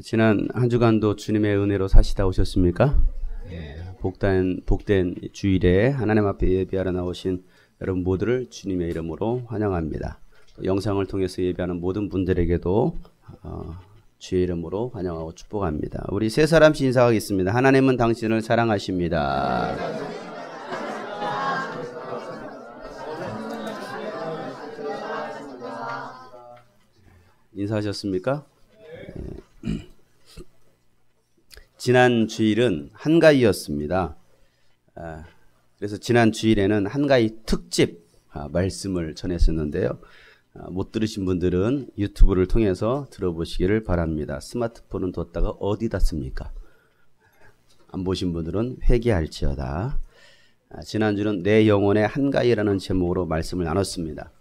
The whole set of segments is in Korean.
지난 한 주간도 주님의 은혜로 사시다 오셨습니까? 복된 주일에 하나님 앞에 예배하러 나오신 여러분 모두를 주님의 이름으로 환영합니다. 영상을 통해서 예배하는 모든 분들에게도 주의 이름으로 환영하고 축복합니다. 우리 세 사람씩 인사하겠습니다. 하나님은 당신을 사랑하십니다. 인사하셨습니까? 지난 주일은 한가위였습니다. 그래서 지난 주일에는 한가위 특집 말씀을 전했었는데요. 못 들으신 분들은 유튜브를 통해서 들어보시기를 바랍니다. 스마트폰은 뒀다가 어디다 씁니까? 안 보신 분들은 회개할지어다. 지난주는 내 영혼의 한가위라는 제목으로 말씀을 나눴습니다.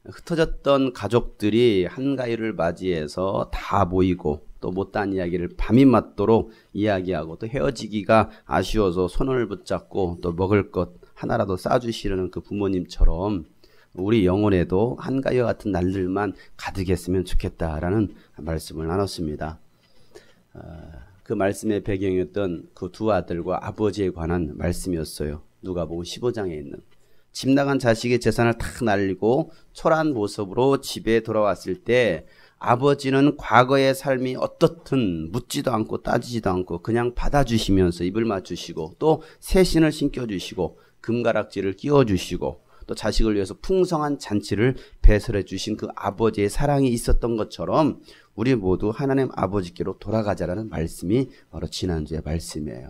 흩어졌던 가족들이 한가위를 맞이해서 다 모이고 또 못다한 이야기를 밤이 맞도록 이야기하고 또 헤어지기가 아쉬워서 손을 붙잡고 또 먹을 것 하나라도 싸주시려는 그 부모님처럼 우리 영혼에도 한가위와 같은 날들만 가득했으면 좋겠다라는 말씀을 나눴습니다. 그 말씀의 배경이었던 그 두 아들과 아버지에 관한 말씀이었어요. 누가복음 15장에 있는 집 나간 자식의 재산을 다 날리고 초라한 모습으로 집에 돌아왔을 때 아버지는 과거의 삶이 어떻든 묻지도 않고 따지지도 않고 그냥 받아주시면서 입을 맞추시고 또 새 신을 신겨주시고 금가락지를 끼워주시고 또 자식을 위해서 풍성한 잔치를 배설해 주신 그 아버지의 사랑이 있었던 것처럼 우리 모두 하나님 아버지께로 돌아가자라는 말씀이 바로 지난주의 말씀이에요.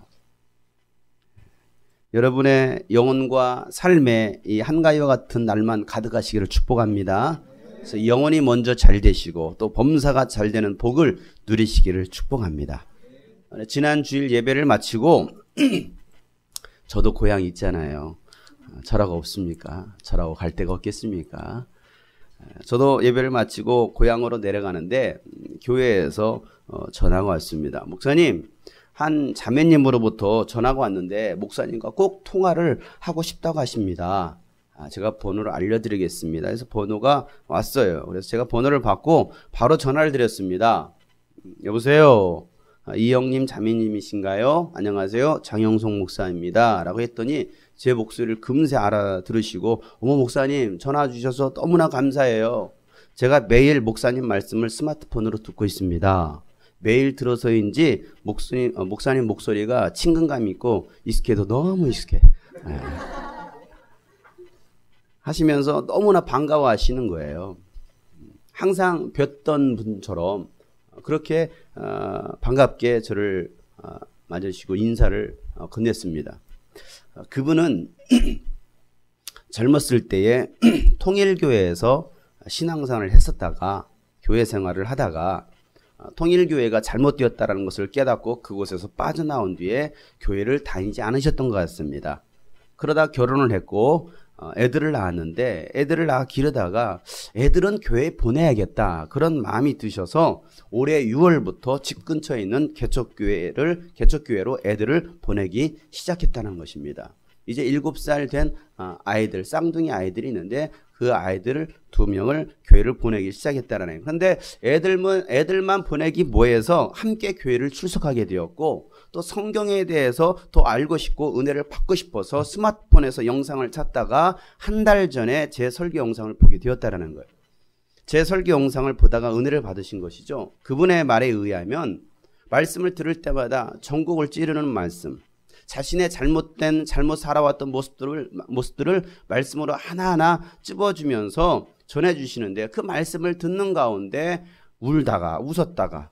여러분의 영혼과 삶에 이 한가위와 같은 날만 가득하시기를 축복합니다. 그래서 영혼이 먼저 잘 되시고 또 범사가 잘 되는 복을 누리시기를 축복합니다. 지난 주일 예배를 마치고 저도 고향이 있잖아요. 저라고 없습니까? 저라고 갈 데가 없겠습니까? 저도 예배를 마치고 고향으로 내려가는데 교회에서 전화가 왔습니다. 목사님, 한 자매님으로부터 전화가 왔는데 목사님과 꼭 통화를 하고 싶다고 하십니다. 제가 번호를 알려드리겠습니다. 그래서 번호가 왔어요. 그래서 제가 번호를 받고 바로 전화를 드렸습니다. 여보세요. 이영님 자매님이신가요? 안녕하세요. 장영송 목사입니다. 라고 했더니 제 목소리를 금세 알아들으시고 어머 목사님 전화 주셔서 너무나 감사해요. 제가 매일 목사님 말씀을 스마트폰으로 듣고 있습니다. 매일 들어서인지 목사님 목소리가 친근감 있고 익숙해도 너무 익숙해. 하시면서 너무나 반가워하시는 거예요. 항상 뵀던 분처럼 그렇게 반갑게 저를 맞으시고 인사를 건넸습니다. 그분은 젊었을 때에 통일교회에서 신앙생활을 했었다가 교회 생활을 하다가 통일교회가 잘못되었다는 것을 깨닫고 그곳에서 빠져나온 뒤에 교회를 다니지 않으셨던 것 같습니다. 그러다 결혼을 했고 애들을 낳았는데 애들을 낳아 기르다가 애들은 교회에 보내야겠다 그런 마음이 드셔서 올해 6월부터 집 근처에 있는 개척교회로 애들을 보내기 시작했다는 것입니다. 이제 7살 된 아이들, 쌍둥이 아이들이 있는데 그 아이들 2명을 교회를 보내기 시작했다는 거예요. 그런데 애들만 보내기 뭐해서 함께 교회를 출석하게 되었고 또 성경에 대해서 더 알고 싶고 은혜를 받고 싶어서 스마트폰에서 영상을 찾다가 한 달 전에 제 설교 영상을 보게 되었다는 거예요. 제 설교 영상을 보다가 은혜를 받으신 것이죠. 그분의 말에 의하면 말씀을 들을 때마다 전곡을 찌르는 말씀, 자신의 잘못 살아왔던 모습들을 말씀으로 하나하나 찝어주면서 전해주시는데 그 말씀을 듣는 가운데 울다가 웃었다가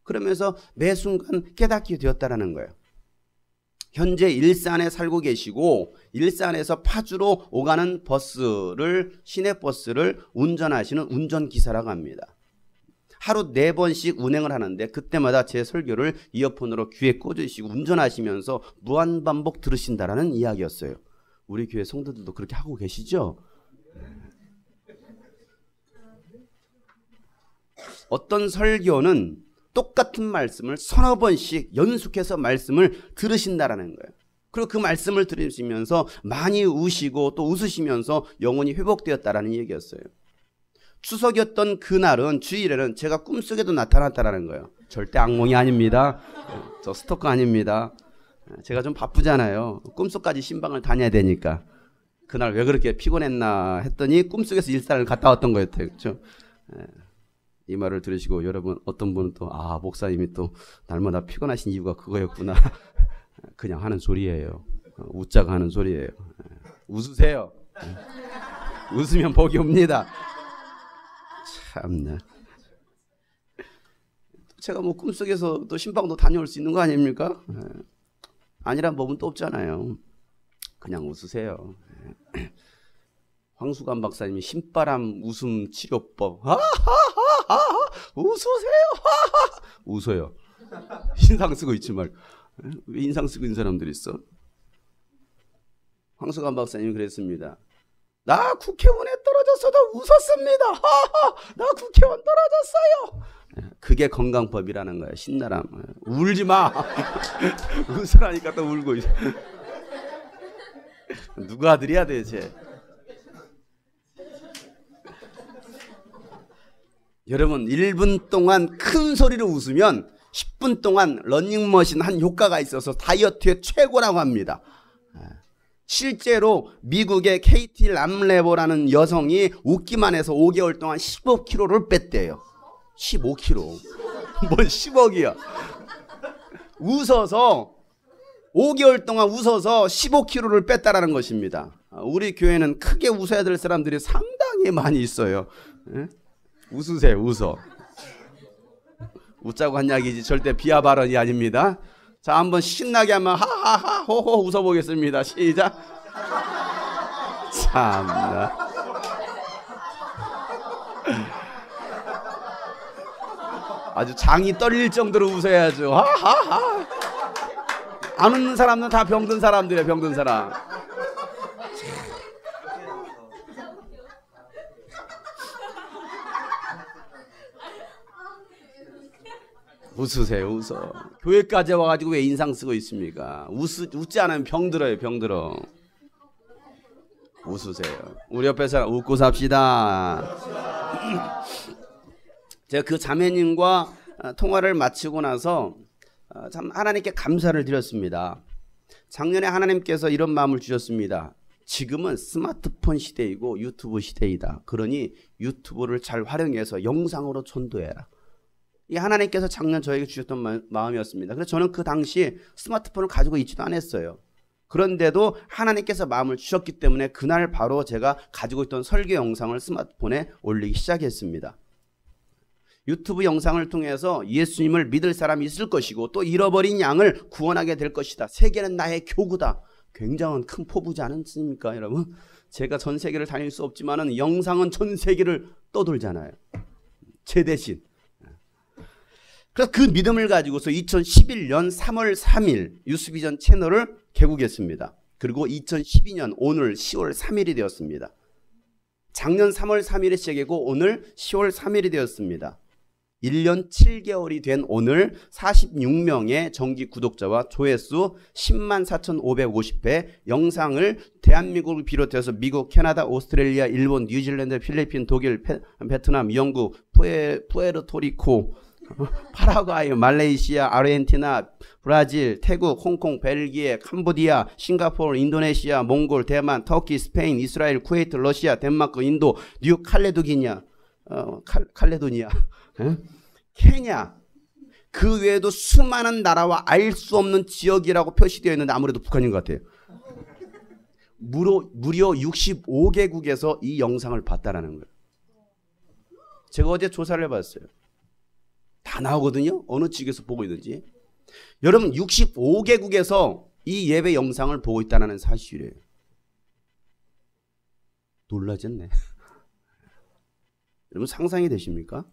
그러면서 매 순간 깨닫게 되었다는 거예요. 현재 일산에 살고 계시고 일산에서 파주로 오가는 시내버스를 운전하시는 운전기사라고 합니다. 하루 4번씩 운행을 하는데 그때마다 제 설교를 이어폰으로 귀에 꽂으시고 운전하시면서 무한반복 들으신다라는 이야기였어요. 우리 교회 성도들도 그렇게 하고 계시죠? 어떤 설교는 똑같은 말씀을 서너 번씩 연속해서 말씀을 들으신다라는 거예요. 그리고 그 말씀을 들으시면서 많이 우시고 또 웃으시면서 영혼이 회복되었다라는 얘기였어요. 추석이었던 그날은 주일에는 제가 꿈속에도 나타났다라는 거예요. 절대 악몽이 아닙니다. 저 스토커 아닙니다. 제가 좀 바쁘잖아요. 꿈속까지 신방을 다녀야 되니까. 그날 왜 그렇게 피곤했나 했더니 꿈속에서 일산을 갔다 왔던 거였대요. 그렇죠? 이 말을 들으시고 여러분 어떤 분은 또 목사님이 또 날마다 피곤하신 이유가 그거였구나. 그냥 하는 소리예요. 웃자고 하는 소리예요. 웃으세요. 웃으면 복이 옵니다. 참나. 제가 뭐 꿈속에서 또 신방도 다녀올 수 있는 거 아닙니까? 아니란 법은 또 없잖아요. 그냥 웃으세요. 황수관 박사님이 신바람 웃음 치료법. 웃으세요. 웃어요. 인상 쓰고 있지 말고. 왜 인상 쓰고 있는 사람들이 있어? 황수관 박사님이 그랬습니다. 나 국회의원에 떨어졌어도 웃었습니다. 나 국회의원 떨어졌어요. 그게 건강법이라는 거야. 신나람. 울지 마. 웃으라니까 또 울고 있어. 누가 아들이야 대체. 여러분 1분 동안 큰 소리로 웃으면 10분 동안 러닝머신 한 효과가 있어서 다이어트에 최고라고 합니다. 실제로 미국의 케이티 람레버라는 여성이 웃기만 해서 5개월 동안 15kg를 뺐대요. 15kg. 뭔 10억이야. 웃어서 5개월 동안 웃어서 15kg를 뺐다라는 것입니다. 우리 교회는 크게 웃어야 될 사람들이 상당히 많이 있어요. 웃으세요. 웃어. 웃자고 한 이야기지 절대 비하 발언이 아닙니다. 자, 한번 신나게 한번 하하하 호호 웃어보겠습니다. 시작. 참나. 아주 장이 떨릴 정도로 웃어야죠. 하하하. 안 웃는 사람은 다 병든 사람들이에요. 병든 사람. 웃으세요. 웃어. 교회까지 와가지고 왜 인상 쓰고 있습니까? 웃지 않으면 병들어요. 병들어. 웃으세요. 우리 옆에 사람 웃고 삽시다. 제가 그 자매님과 통화를 마치고 나서 참 하나님께 감사를 드렸습니다. 작년에 하나님께서 이런 마음을 주셨습니다. 지금은 스마트폰 시대이고 유튜브 시대이다. 그러니 유튜브를 잘 활용해서 영상으로 전도해라. 이 하나님께서 작년 저에게 주셨던 마음이었습니다. 그래서 저는 그 당시 스마트폰을 가지고 있지도 않았어요. 그런데도 하나님께서 마음을 주셨기 때문에 그날 바로 제가 가지고 있던 설교 영상을 스마트폰에 올리기 시작했습니다. 유튜브 영상을 통해서 예수님을 믿을 사람이 있을 것이고 또 잃어버린 양을 구원하게 될 것이다. 세계는 나의 교구다. 굉장한 큰 포부지 않습니까, 여러분? 제가 전 세계를 다닐 수 없지만은 영상은 전 세계를 떠돌잖아요. 제 대신. 그래서 그 믿음을 가지고서 2011년 3월 3일 유스비전 채널을 개국했습니다. 그리고 2012년 오늘 10월 3일이 되었습니다. 작년 3월 3일에 시작이고 오늘 10월 3일이 되었습니다. 1년 7개월이 된 오늘 46명의 정기 구독자와 조회수 104,550회 영상을 대한민국을 비롯해서 미국, 캐나다, 오스트레일리아, 일본, 뉴질랜드, 필리핀, 독일, 베트남, 영국, 푸에르토리코, 파라과이, 말레이시아, 아르헨티나, 브라질, 태국, 홍콩, 벨기에, 캄보디아, 싱가포르, 인도네시아, 몽골, 대만, 터키, 스페인, 이스라엘, 쿠웨이트, 러시아, 덴마크, 인도, 뉴 칼레도니아, 케냐, 그 외에도 수많은 나라와 알 수 없는 지역이라고 표시되어 있는데 아무래도 북한인 것 같아요. 무려 65개국에서 이 영상을 봤다라는 거예요. 제가 어제 조사를 해봤어요. 다 나오거든요. 어느 측에서 보고 있는지. 여러분 65개국에서 이 예배 영상을 보고 있다는 사실이에요. 놀라졌네. 여러분 상상이 되십니까?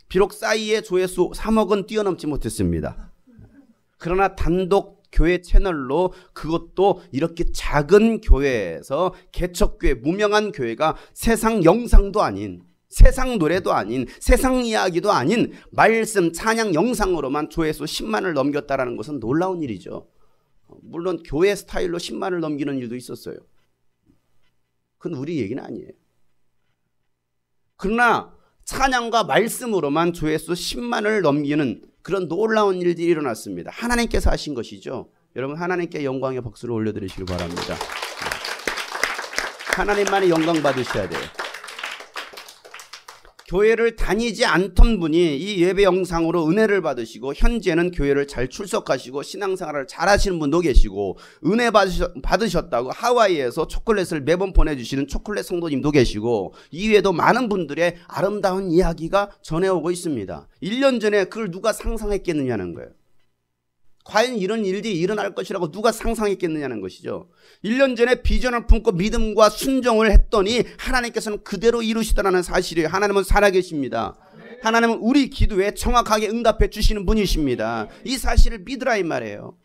비록 싸이의 조회수 3억은 뛰어넘지 못했습니다. 그러나 단독 교회 채널로 그것도 이렇게 작은 교회에서 개척교회, 무명한 교회가 세상 영상도 아닌 세상 노래도 아닌 세상 이야기도 아닌 말씀 찬양 영상으로만 조회수 10만을 넘겼다는 것은 놀라운 일이죠. 물론 교회 스타일로 10만을 넘기는 일도 있었어요. 그건 우리 얘기는 아니에요. 그러나 찬양과 말씀으로만 조회수 10만을 넘기는 그런 놀라운 일들이 일어났습니다. 하나님께서 하신 것이죠. 여러분, 하나님께 영광의 박수를 올려드리시기 바랍니다. 하나님만이 영광 받으셔야 돼요. 교회를 다니지 않던 분이 이 예배 영상으로 은혜를 받으시고, 현재는 교회를 잘 출석하시고 신앙생활을 잘 하시는 분도 계시고, 은혜 받으셨다고 하와이에서 초콜릿을 매번 보내주시는 초콜릿 성도님도 계시고, 이외에도 많은 분들의 아름다운 이야기가 전해오고 있습니다. 1년 전에 그걸 누가 상상했겠느냐는 거예요. 과연 이런 일들이 일어날 것이라고 누가 상상했겠느냐는 것이죠. 1년 전에 비전을 품고 믿음과 순종을 했더니 하나님께서는 그대로 이루시더라는 사실이에요. 하나님은 살아계십니다. 하나님은 우리 기도에 정확하게 응답해 주시는 분이십니다. 이 사실을 믿으라 이 말이에요.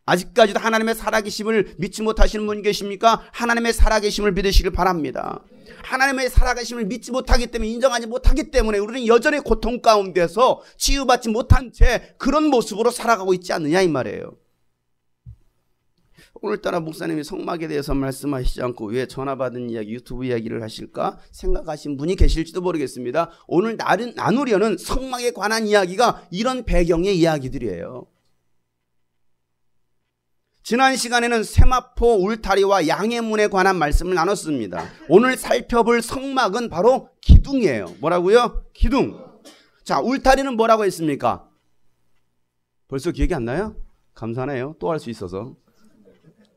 아직까지도 하나님의 살아계심을 믿지 못하시는 분 계십니까? 하나님의 살아계심을 믿으시길 바랍니다. 하나님의 살아계심을 믿지 못하기 때문에, 인정하지 못하기 때문에 우리는 여전히 고통 가운데서 치유받지 못한 채 그런 모습으로 살아가고 있지 않느냐 이 말이에요. 오늘따라 목사님이 성막에 대해서 말씀하시지 않고 왜 전화받은 이야기, 유튜브 이야기를 하실까 생각하신 분이 계실지도 모르겠습니다. 오늘 나누려는 성막에 관한 이야기가 이런 배경의 이야기들이에요. 지난 시간에는 세마포 울타리와 양해문에 관한 말씀을 나눴습니다. 오늘 살펴볼 성막은 바로 기둥이에요. 뭐라고요? 기둥. 자, 울타리는 뭐라고 했습니까? 벌써 기억이 안 나요? 감사하네요. 또 할 수 있어서.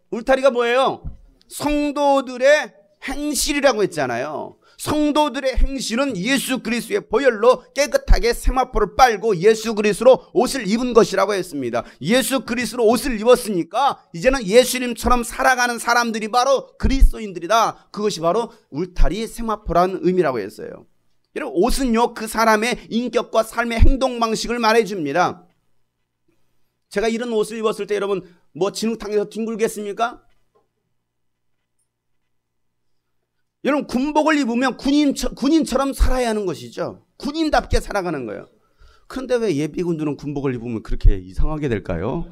울타리가 뭐예요? 성도들의 행실이라고 했잖아요. 성도들의 행실은 예수 그리스도의 보혈로 깨끗하게 세마포를 빨고 예수 그리스도로 옷을 입은 것이라고 했습니다. 예수 그리스도로 옷을 입었으니까 이제는 예수님처럼 살아가는 사람들이 바로 그리스도인들이다. 그것이 바로 울타리 세마포라는 의미라고 했어요. 여러분, 옷은요 그 사람의 인격과 삶의 행동 방식을 말해줍니다. 제가 이런 옷을 입었을 때 여러분 뭐 진흙탕에서 뒹굴겠습니까? 여러분, 군복을 입으면 군인처럼 살아야 하는 것이죠. 군인답게 살아가는 거예요. 그런데 왜 예비군들은 군복을 입으면 그렇게 이상하게 될까요?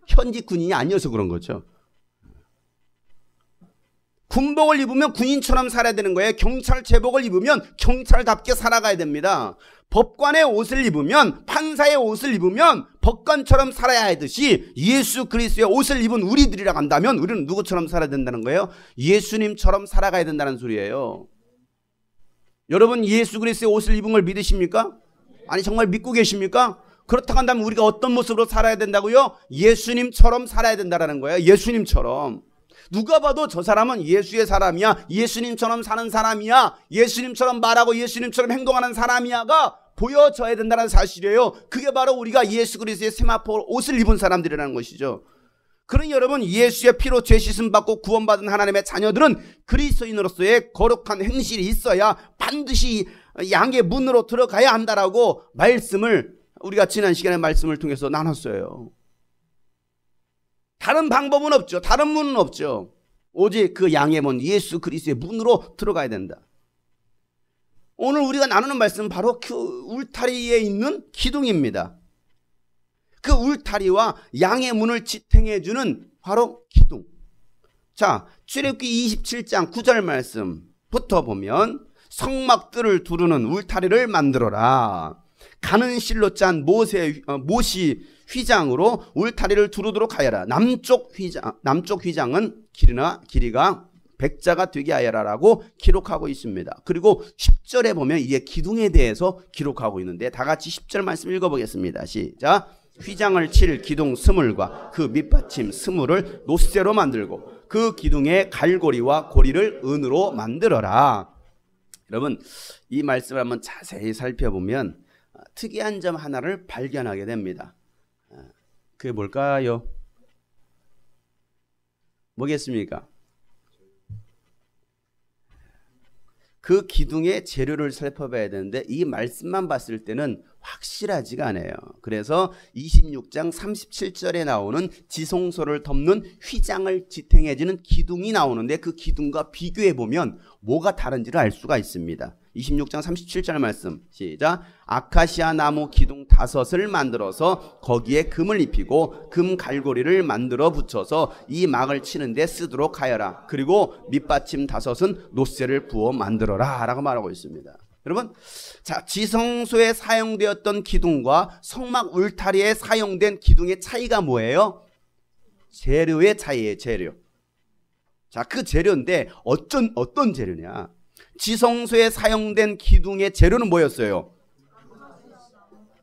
현직 군인이 아니어서 그런 거죠. 군복을 입으면 군인처럼 살아야 되는 거예요. 경찰 제복을 입으면 경찰답게 살아가야 됩니다. 법관의 옷을 입으면, 판사의 옷을 입으면 법관처럼 살아야 하듯이 예수 그리스도의 옷을 입은 우리들이라고 한다면 우리는 누구처럼 살아야 된다는 거예요? 예수님처럼 살아가야 된다는 소리예요. 여러분, 예수 그리스도의 옷을 입은 걸 믿으십니까? 아니, 정말 믿고 계십니까? 그렇다고 한다면 우리가 어떤 모습으로 살아야 된다고요? 예수님처럼 살아야 된다는 거예요. 예수님처럼. 누가 봐도 저 사람은 예수의 사람이야, 예수님처럼 사는 사람이야, 예수님처럼 말하고 예수님처럼 행동하는 사람이야가 보여져야 된다는 사실이에요. 그게 바로 우리가 예수 그리스도의 세마포 옷을 입은 사람들이라는 것이죠. 그러니 여러분, 예수의 피로 죄 씻음 받고 구원받은 하나님의 자녀들은 그리스도인으로서의 거룩한 행실이 있어야 반드시 양의 문으로 들어가야 한다라고 말씀을 우리가 지난 시간에 말씀을 통해서 나눴어요. 다른 방법은 없죠. 다른 문은 없죠. 오직 그 양의 문, 예수 그리스도의 문으로 들어가야 된다. 오늘 우리가 나누는 말씀은 바로 그 울타리에 있는 기둥입니다. 그 울타리와 양의 문을 지탱해주는 바로 기둥. 자, 출애굽기 27장 9절 말씀부터 보면, 성막들을 두르는 울타리를 만들어라. 가는 실로 짠 못이 휘장으로 울타리를 두르도록 하여라. 남쪽 휘장은 길이가 백자가 되게 하여라라고 기록하고 있습니다. 그리고 10절에 보면 이게 기둥에 대해서 기록하고 있는데, 다 같이 10절 말씀 읽어보겠습니다. 시작. 휘장을 칠 기둥 스물과 그 밑받침 스물을 노쇠로 만들고 그 기둥의 갈고리와 고리를 은으로 만들어라. 여러분, 이 말씀을 한번 자세히 살펴보면 특이한 점 하나를 발견하게 됩니다. 그게 뭘까요? 뭐겠습니까? 그 기둥의 재료를 살펴봐야 되는데 이 말씀만 봤을 때는 확실하지가 않아요. 그래서 26장 37절에 나오는 지성소를 덮는 휘장을 지탱해주는 기둥이 나오는데, 그 기둥과 비교해보면 뭐가 다른지를 알 수가 있습니다. 26장 37절 말씀 시작. 아카시아 나무 기둥 5을 만들어서 거기에 금을 입히고 금 갈고리를 만들어 붙여서 이 막을 치는데 쓰도록 하여라. 그리고 밑받침 5은 노쇠를 부어 만들어라 라고 말하고 있습니다. 여러분, 자, 지성소에 사용되었던 기둥과 성막 울타리에 사용된 기둥의 차이가 뭐예요? 재료의 차이예요. 재료. 자, 그 재료인데 어떤 재료냐? 지성소에 사용된 기둥의 재료는 뭐였어요?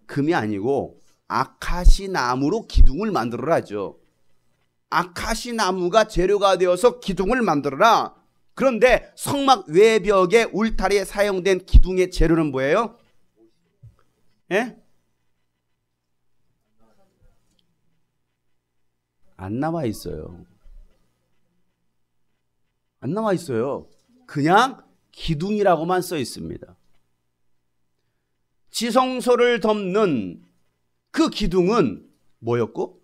금이 아니고 아카시 나무로 기둥을 만들어라죠. 아카시 나무가 재료가 되어서 기둥을 만들어라. 그런데 성막 외벽의 울타리에 사용된 기둥의 재료는 뭐예요? 예? 안 나와 있어요. 안 나와 있어요. 그냥 기둥이라고만 써 있습니다. 지성소를 덮는 그 기둥은 뭐였고?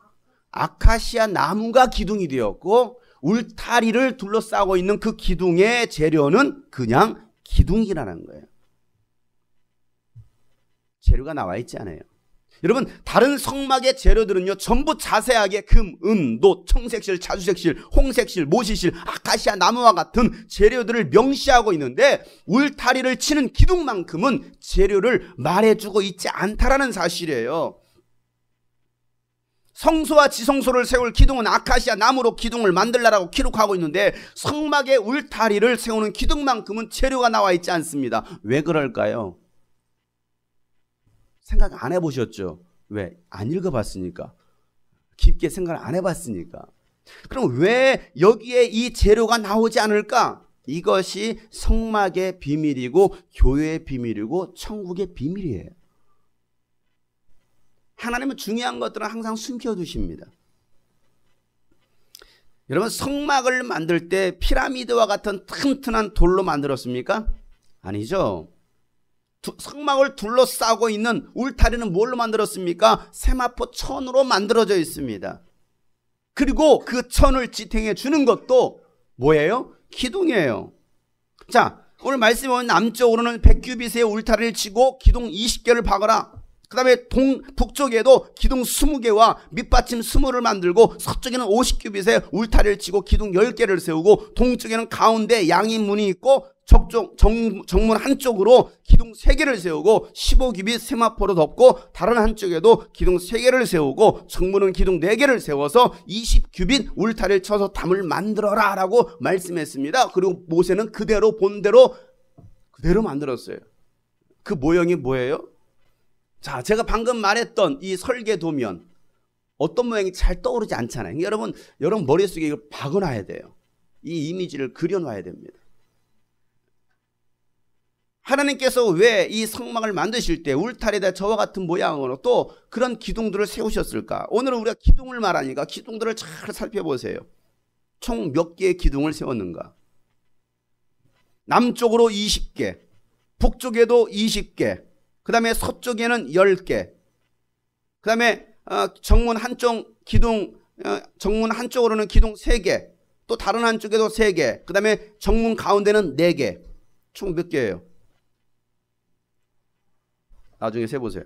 아카시아 나무가 기둥이 되었고, 울타리를 둘러싸고 있는 그 기둥의 재료는 그냥 기둥이라는 거예요. 재료가 나와 있지 않아요. 여러분, 다른 성막의 재료들은요, 전부 자세하게 금, 은, 노, 청색실, 자주색실, 홍색실, 모시실, 아카시아 나무와 같은 재료들을 명시하고 있는데, 울타리를 치는 기둥만큼은 재료를 말해주고 있지 않다라는 사실이에요. 성소와 지성소를 세울 기둥은 아카시아 나무로 기둥을 만들라라고 기록하고 있는데, 성막의 울타리를 세우는 기둥만큼은 재료가 나와 있지 않습니다. 왜 그럴까요? 생각 안 해보셨죠? 왜? 안 읽어봤으니까. 깊게 생각을 안 해봤으니까. 그럼 왜 여기에 이 재료가 나오지 않을까? 이것이 성막의 비밀이고 교회의 비밀이고 천국의 비밀이에요. 하나님은 중요한 것들은 항상 숨겨두십니다. 여러분, 성막을 만들 때 피라미드와 같은 튼튼한 돌로 만들었습니까? 아니죠. 성막을 둘러싸고 있는 울타리는 뭘로 만들었습니까? 세마포 천으로 만들어져 있습니다. 그리고 그 천을 지탱해 주는 것도 뭐예요? 기둥이에요. 자, 오늘 말씀에 보면 남쪽으로는 100규빗의 울타리를 치고 기둥 20개를 박아라. 그 다음에 북쪽에도 기둥 20개와 밑받침 20를 만들고, 서쪽에는 50규빗의 울타리를 치고 기둥 10개를 세우고, 동쪽에는 가운데 양인문이 있고 정문 한쪽으로 기둥 3개를 세우고 15규빗 세마포로 덮고, 다른 한쪽에도 기둥 3개를 세우고 정문은 기둥 4개를 세워서 20규빗 울타리를 쳐서 담을 만들어라 라고 말씀했습니다. 그리고 모세는 그대로 본대로 그대로 만들었어요. 그 모형이 뭐예요? 자, 제가 방금 말했던 이 설계도면 어떤 모양이 잘 떠오르지 않잖아요. 여러분 머릿속에 이걸 박아놔야 돼요. 이 이미지를 그려놔야 됩니다. 하나님께서 왜 이 성막을 만드실 때 울타리에다 저와 같은 모양으로 또 그런 기둥들을 세우셨을까? 오늘은 우리가 기둥을 말하니까 기둥들을 잘 살펴보세요. 총 몇 개의 기둥을 세웠는가? 남쪽으로 20개, 북쪽에도 20개, 그 다음에 서쪽에는 10개, 그 다음에 정문 한쪽 기둥, 정문 한쪽으로는 기둥 3개, 또 다른 한쪽에도 3개, 그 다음에 정문 가운데는 4개. 총 몇 개예요? 나중에 세보세요.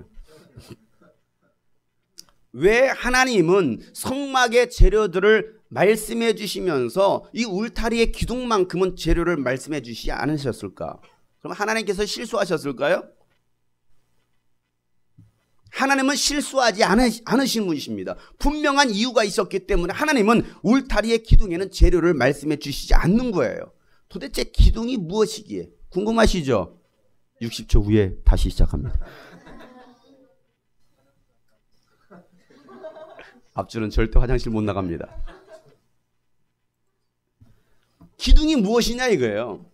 왜 하나님은 성막의 재료들을 말씀해 주시면서 이 울타리의 기둥만큼은 재료를 말씀해 주시지 않으셨을까? 그럼 하나님께서 실수하셨을까요? 하나님은 실수하지 않으신 분이십니다. 분명한 이유가 있었기 때문에 하나님은 울타리의 기둥에는 재료를 말씀해 주시지 않는 거예요. 도대체 기둥이 무엇이기에? 궁금하시죠? 60초 후에 다시 시작합니다. 앞줄은 절대 화장실 못 나갑니다. 기둥이 무엇이냐 이거예요.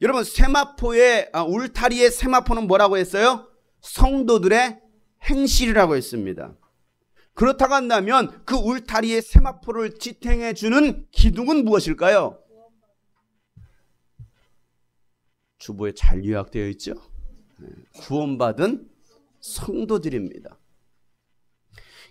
여러분, 세마포의 울타리의 세마포는 뭐라고 했어요? 성도들의 행실이라고 했습니다. 그렇다고 한다면 그 울타리의 세마포를 지탱해 주는 기둥은 무엇일까요? 주보에 잘 요약되어 있죠? 구원받은 성도들입니다.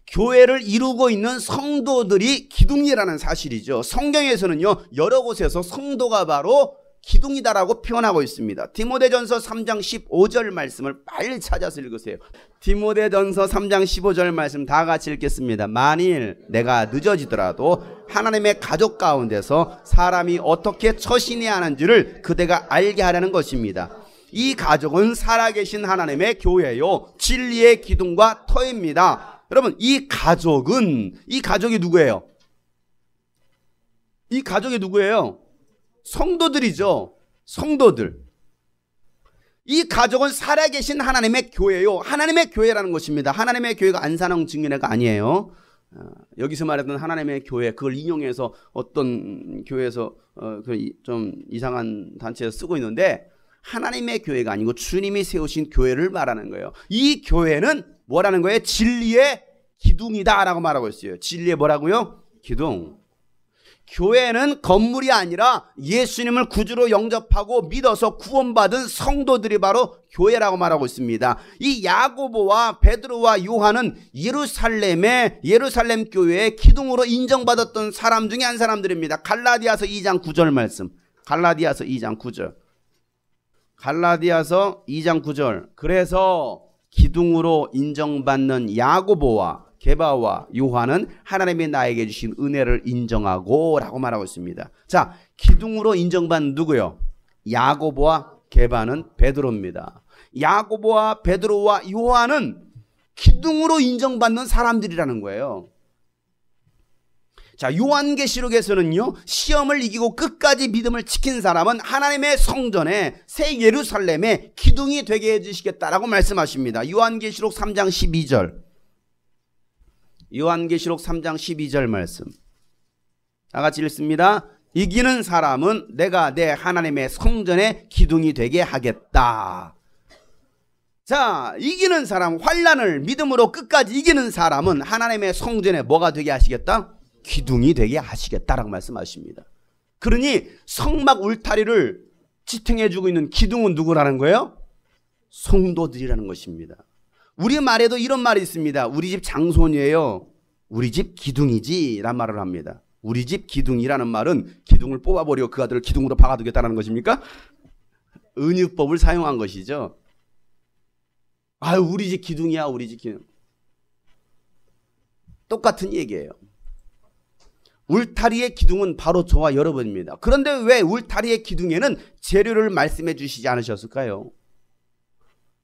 교회를 이루고 있는 성도들이 기둥이라는 사실이죠. 성경에서는요, 여러 곳에서 성도가 바로 기둥이다라고 표현하고 있습니다. 디모데전서 3장 15절 말씀을 빨리 찾아서 읽으세요. 디모데전서 3장 15절 말씀 다 같이 읽겠습니다. 만일 내가 늦어지더라도 하나님의 가족 가운데서 사람이 어떻게 처신해야 하는지를 그대가 알게 하려는 것입니다. 이 가족은 살아계신 하나님의 교회요, 진리의 기둥과 터입니다. 여러분, 이 가족이 누구예요? 이 가족이 누구예요? 성도들이죠. 성도들. 이 가족은 살아계신 하나님의 교회요. 하나님의 교회라는 것입니다. 하나님의 교회가 안산홍 증인회가 아니에요. 여기서 말하던 하나님의 교회, 그걸 인용해서 어떤 교회에서 좀 이상한 단체에서 쓰고 있는데, 하나님의 교회가 아니고 주님이 세우신 교회를 말하는 거예요. 이 교회는 뭐라는 거예요? 진리의 기둥이다라고 말하고 있어요. 진리의 뭐라고요? 기둥. 교회는 건물이 아니라 예수님을 구주로 영접하고 믿어서 구원받은 성도들이 바로 교회라고 말하고 있습니다. 이 야고보와 베드로와 요한은 예루살렘 교회의 기둥으로 인정받았던 사람 중에 한 사람들입니다. 갈라디아서 2장 9절 말씀. 갈라디아서 2장 9절. 그래서 기둥으로 인정받는 야고보와 게바와 요한은 하나님이 나에게 주신 은혜를 인정하고 라고 말하고 있습니다. 자, 기둥으로 인정받는 누구요? 야고보와 게바는 베드로입니다. 야고보와 베드로와 요한은 기둥으로 인정받는 사람들이라는 거예요. 자, 요한계시록에서는요, 시험을 이기고 끝까지 믿음을 지킨 사람은 하나님의 성전에 새 예루살렘의 기둥이 되게 해주시겠다라고 말씀하십니다. 요한계시록 3장 12절. 요한계시록 3장 12절 말씀 다 같이 읽습니다. 이기는 사람은 내가 내 하나님의 성전의 기둥이 되게 하겠다. 자, 이기는 사람, 환난을 믿음으로 끝까지 이기는 사람은 하나님의 성전에 뭐가 되게 하시겠다? 기둥이 되게 하시겠다라고 말씀하십니다. 그러니 성막 울타리를 지탱해주고 있는 기둥은 누구라는 거예요? 성도들이라는 것입니다. 우리 말에도 이런 말이 있습니다. 우리 집 장손이에요. 우리 집 기둥이지 라는 말을 합니다. 우리 집 기둥이라는 말은 기둥을 뽑아버리고 그 아들을 기둥으로 박아두겠다는 것입니까? 은유법을 사용한 것이죠. 아유, 우리 집 기둥이야, 우리 집 기둥. 똑같은 얘기예요. 울타리의 기둥은 바로 저와 여러분입니다. 그런데 왜 울타리의 기둥에는 재료를 말씀해 주시지 않으셨을까요?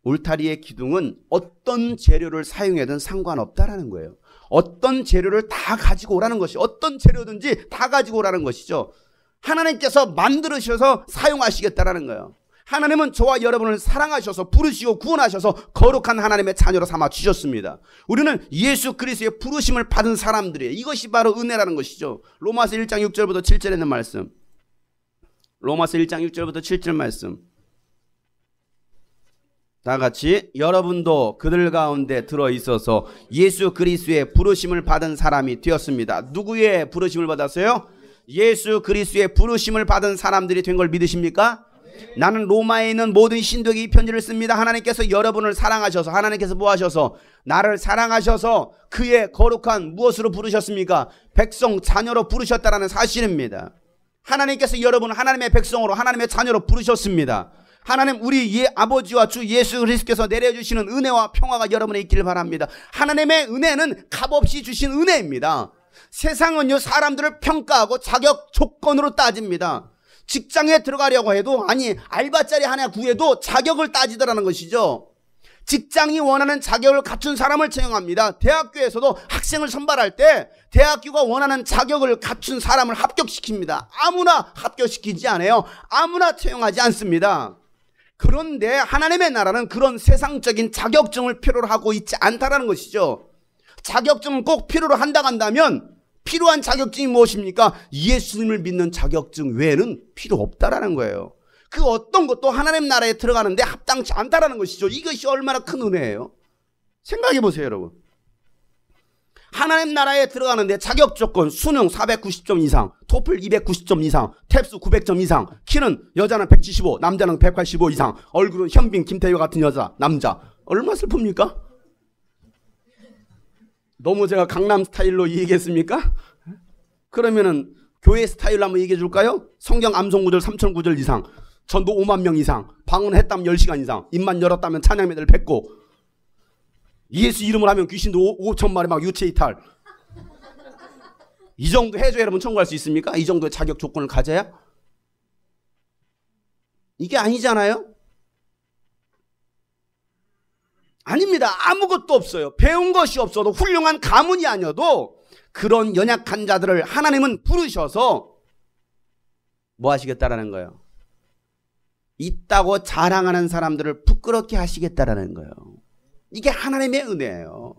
울타리의 기둥은 어떤 재료를 사용해든 상관없다라는 거예요. 어떤 재료를 다 가지고 오라는 것이, 어떤 재료든지 다 가지고 오라는 것이죠. 하나님께서 만들으셔서 사용하시겠다라는 거예요. 하나님은 저와 여러분을 사랑하셔서 부르시고 구원하셔서 거룩한 하나님의 자녀로 삼아 주셨습니다. 우리는 예수 그리스도의 부르심을 받은 사람들이에요. 이것이 바로 은혜라는 것이죠. 로마서 1장 6절부터 7절에 있는 말씀. 로마서 1장 6절부터 7절 말씀. 다 같이 여러분도 그들 가운데 들어있어서 예수 그리스도의 부르심을 받은 사람이 되었습니다. 누구의 부르심을 받았어요? 예수 그리스도의 부르심을 받은 사람들이 된 걸 믿으십니까? 나는 로마에 있는 모든 신도에게 이 편지를 씁니다. 하나님께서 여러분을 사랑하셔서, 하나님께서 뭐 하셔서? 나를 사랑하셔서 그의 거룩한 무엇으로 부르셨습니까? 백성, 자녀로 부르셨다라는 사실입니다. 하나님께서 여러분을 하나님의 백성으로, 하나님의 자녀로 부르셨습니다. 하나님, 우리 아버지와 주 예수 그리스도께서 내려주시는 은혜와 평화가 여러분에 있기를 바랍니다. 하나님의 은혜는 값없이 주신 은혜입니다. 세상은요, 사람들을 평가하고 자격 조건으로 따집니다. 직장에 들어가려고 해도, 아니 알바자리 하나 구해도 자격을 따지더라는 것이죠. 직장이 원하는 자격을 갖춘 사람을 채용합니다. 대학교에서도 학생을 선발할 때 대학교가 원하는 자격을 갖춘 사람을 합격시킵니다. 아무나 합격시키지 않아요. 아무나 채용하지 않습니다. 그런데 하나님의 나라는 그런 세상적인 자격증을 필요로 하고 있지 않다라는 것이죠. 자격증을 꼭 필요로 한다면 필요한 자격증이 무엇입니까? 예수님을 믿는 자격증 외에는 필요 없다라는 거예요. 그 어떤 것도 하나님 나라에 들어가는데 합당치 않다라는 것이죠. 이것이 얼마나 큰 은혜예요. 생각해 보세요, 여러분. 하나님 나라에 들어가는데 자격 조건, 수능 490점 이상, 토플 290점 이상, 탭스 900점 이상, 키는 여자는 175, 남자는 185 이상, 얼굴은 현빈, 김태효 같은 여자, 남자. 얼마나 슬픕니까? 너무 제가 강남 스타일로 얘기했습니까? 그러면은 교회 스타일로 한번 얘기해 줄까요? 성경 암송 구절 3천 구절 이상, 전도 5만 명 이상, 방언했다면 10시간 이상, 입만 열었다면 찬양 메들 뱉고, 예수 이름을 하면 귀신도 5천 마리 막 유체 이탈. 이 정도 해줘야 여러분 천국할 수 있습니까? 이 정도의 자격 조건을 가져야? 이게 아니잖아요. 아닙니다. 아무것도 없어요. 배운 것이 없어도, 훌륭한 가문이 아니어도 그런 연약한 자들을 하나님은 부르셔서 뭐 하시겠다라는 거예요? 있다고 자랑하는 사람들을 부끄럽게 하시겠다라는 거예요. 이게 하나님의 은혜예요.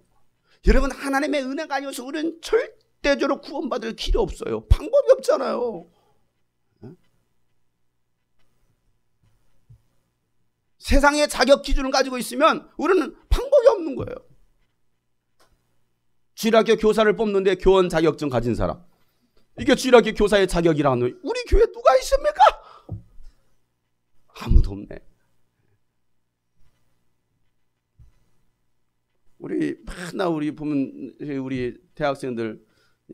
여러분, 하나님의 은혜가 아니어서 우리는 절대적으로 구원받을 길이 없어요. 방법이 없잖아요. 세상의 자격 기준을 가지고 있으면 우리는 방법이 없는 거예요. 주일학교 교사를 뽑는데 교원 자격증 가진 사람, 이게 주일학교 교사의 자격이라는, 우리 교회에 누가 있습니까? 아무도 없네. 우리 보면 우리 대학생들,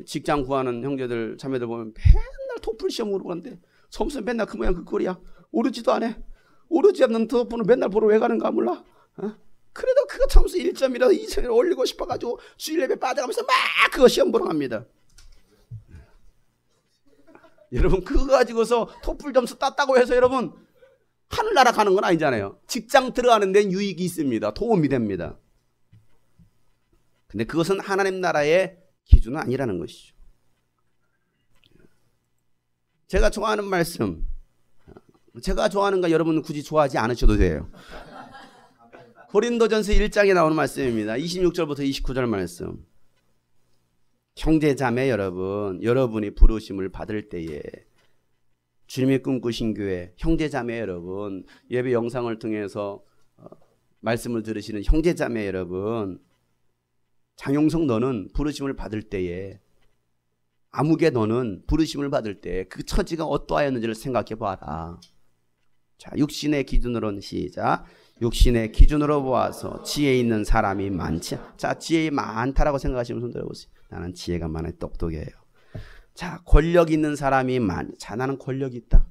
직장 구하는 형제들 자매들 보면 맨날 토플 시험 보러 가는데 점수 맨날 그 모양 그 꼴이야. 오르지도 않아. 오르지 않는 토플은 맨날 보러 왜 가는가 몰라. 그래도 그거 점수 1점이라도 2점이라도 올리고 싶어가지고 주일 예배 빠져가면서 막 그거 시험 보러 갑니다. 여러분, 그거 가지고서 토플 점수 땄다고 해서 여러분 하늘나라 가는 건 아니잖아요. 직장 들어가는 데는 유익이 있습니다. 도움이 됩니다. 근데 그것은 하나님 나라의 기준은 아니라는 것이죠. 제가 좋아하는 말씀, 제가 좋아하는 거 여러분은 굳이 좋아하지 않으셔도 돼요. 고린도전서 1장에 나오는 말씀입니다. 26절부터 29절 말씀. 형제 자매 여러분, 여러분이 부르심을 받을 때에, 주님이 꿈꾸신 교회 형제 자매 여러분, 예배 영상을 통해서 말씀을 들으시는 형제 자매 여러분, 장용석 너는 부르심을 받을 때에, 아무개 너는 부르심을 받을 때 그 처지가 어떠하였는지를 생각해 봐라. 자, 육신의 기준으로는 시작. 육신의 기준으로 보아서 지혜 있는 사람이 많지. 자, 지혜 많다라고 생각하시면 손 들어보세요. 나는 지혜가 많아, 똑똑해요. 자, 권력 있는 사람이 자, 나는 권력이 있다.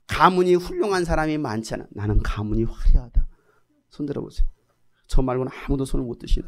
가문이 훌륭한 사람이 많지 않아. 나는 가문이 화려하다. 손 들어보세요. 저 말고는 아무도 손을 못 드시네.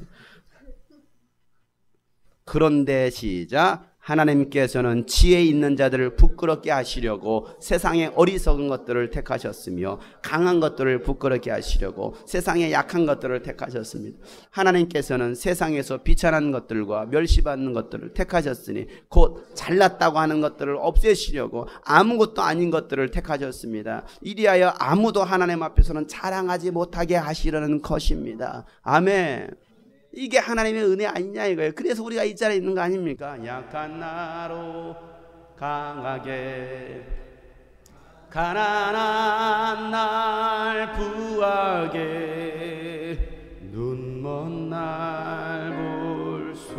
그런데 시작. 하나님께서는 지혜 있는 자들을 부끄럽게 하시려고 세상의 어리석은 것들을 택하셨으며 강한 것들을 부끄럽게 하시려고 세상의 약한 것들을 택하셨습니다. 하나님께서는 세상에서 비천한 것들과 멸시받는 것들을 택하셨으니 곧 잘났다고 하는 것들을 없애시려고 아무것도 아닌 것들을 택하셨습니다. 이리하여 아무도 하나님 앞에서는 자랑하지 못하게 하시려는 것입니다. 아멘. 이게 하나님의 은혜 아니냐 이거예요. 그래서 우리가 이 자리에 있는 거 아닙니까? 약한 나로 강하게, 가난한 날 부하게, 눈먼 날 볼 수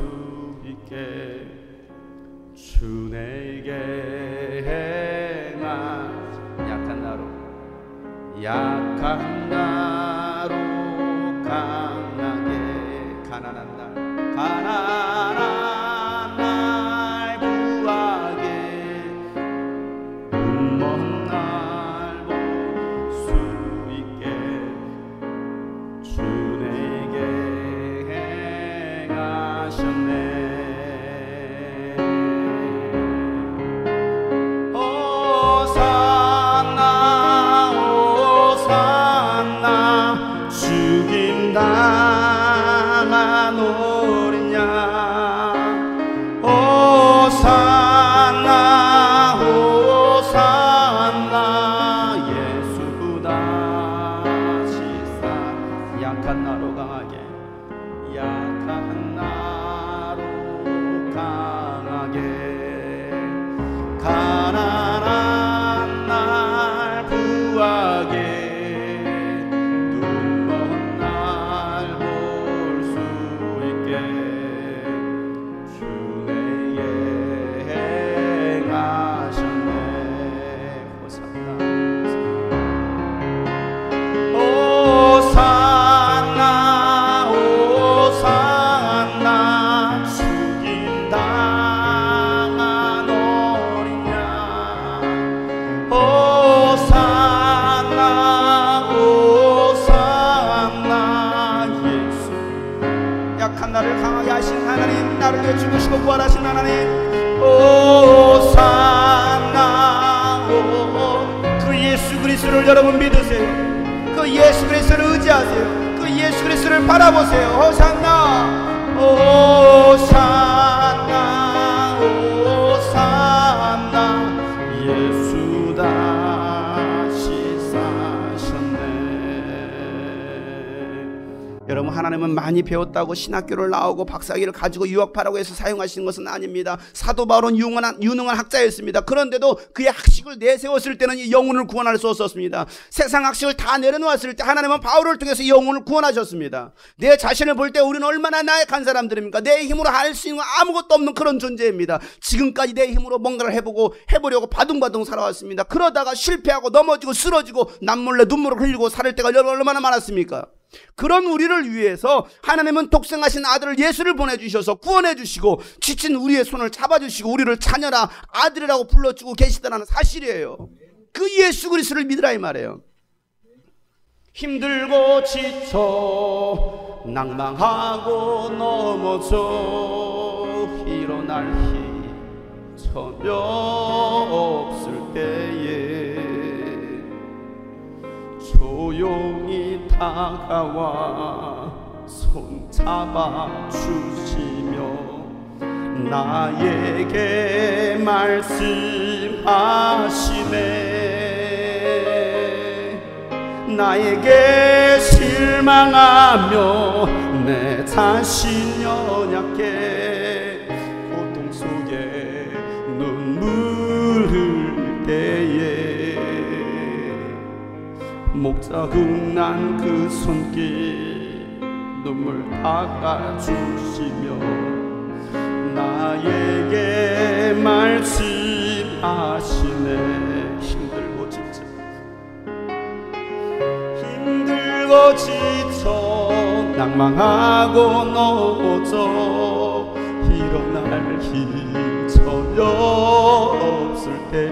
있게 주 내게 행한, 약한 나로 강하게, 가난한 날 부하게, 눈먼 날 볼 수 있게 주 내게 행하셨네. 오산나 오산나 죽인다 날 부하게, 눈먼 날 나를 위해 죽으시고 부활하신 하나님, 오산나. 그 예수 그리스도를 여러분 믿으세요. 그 예수 그리스도를 의지하세요. 그 예수 그리스도를 바라보세요. 호산나, 호산나, 호산나. 예수 다시 사셨네. 여러분, 하나님은 많이 배웠다고 신학교를 나오고 박사학위를 가지고 유학파라고 해서 사용하시는 것은 아닙니다. 사도 바울은 유능한 학자였습니다. 그런데도 그의 학식을 내세웠을 때는 영혼을 구원할 수 없었습니다. 세상 학식을 다 내려놓았을 때 하나님은 바울을 통해서 영혼을 구원하셨습니다. 내 자신을 볼 때 우리는 얼마나 나약한 사람들입니까? 내 힘으로 할 수 있는 아무것도 없는 그런 존재입니다. 지금까지 내 힘으로 뭔가를 해보려고 바둥바둥 살아왔습니다. 그러다가 실패하고 넘어지고 쓰러지고 남몰래 눈물을 흘리고 살을 때가 얼마나 많았습니까? 그런 우리를 위해서 하나님은 독생하신 아들을 예수를 보내주셔서 구원해 주시고 지친 우리의 손을 잡아주시고 우리를 자녀라 아들이라고 불러주고 계시다는 사실이에요. 그 예수 그리스도를 믿으라 이 말이에요. 힘들고 지쳐 낭망하고 넘어져 일어날 힘 전혀 없을 때에 조용히 다가와 손 잡아주시며 나에게 말씀하시네. 나에게 실망하며 내 자신 연약해 고통 속에 눈물 흘릴 때에 목자국난 그 손길 눈물 닦아주시며 나에게 말씀하시네. 힘들고 지쳐 낭망하고 넘어져 일어날 힘 전혀 없을 때에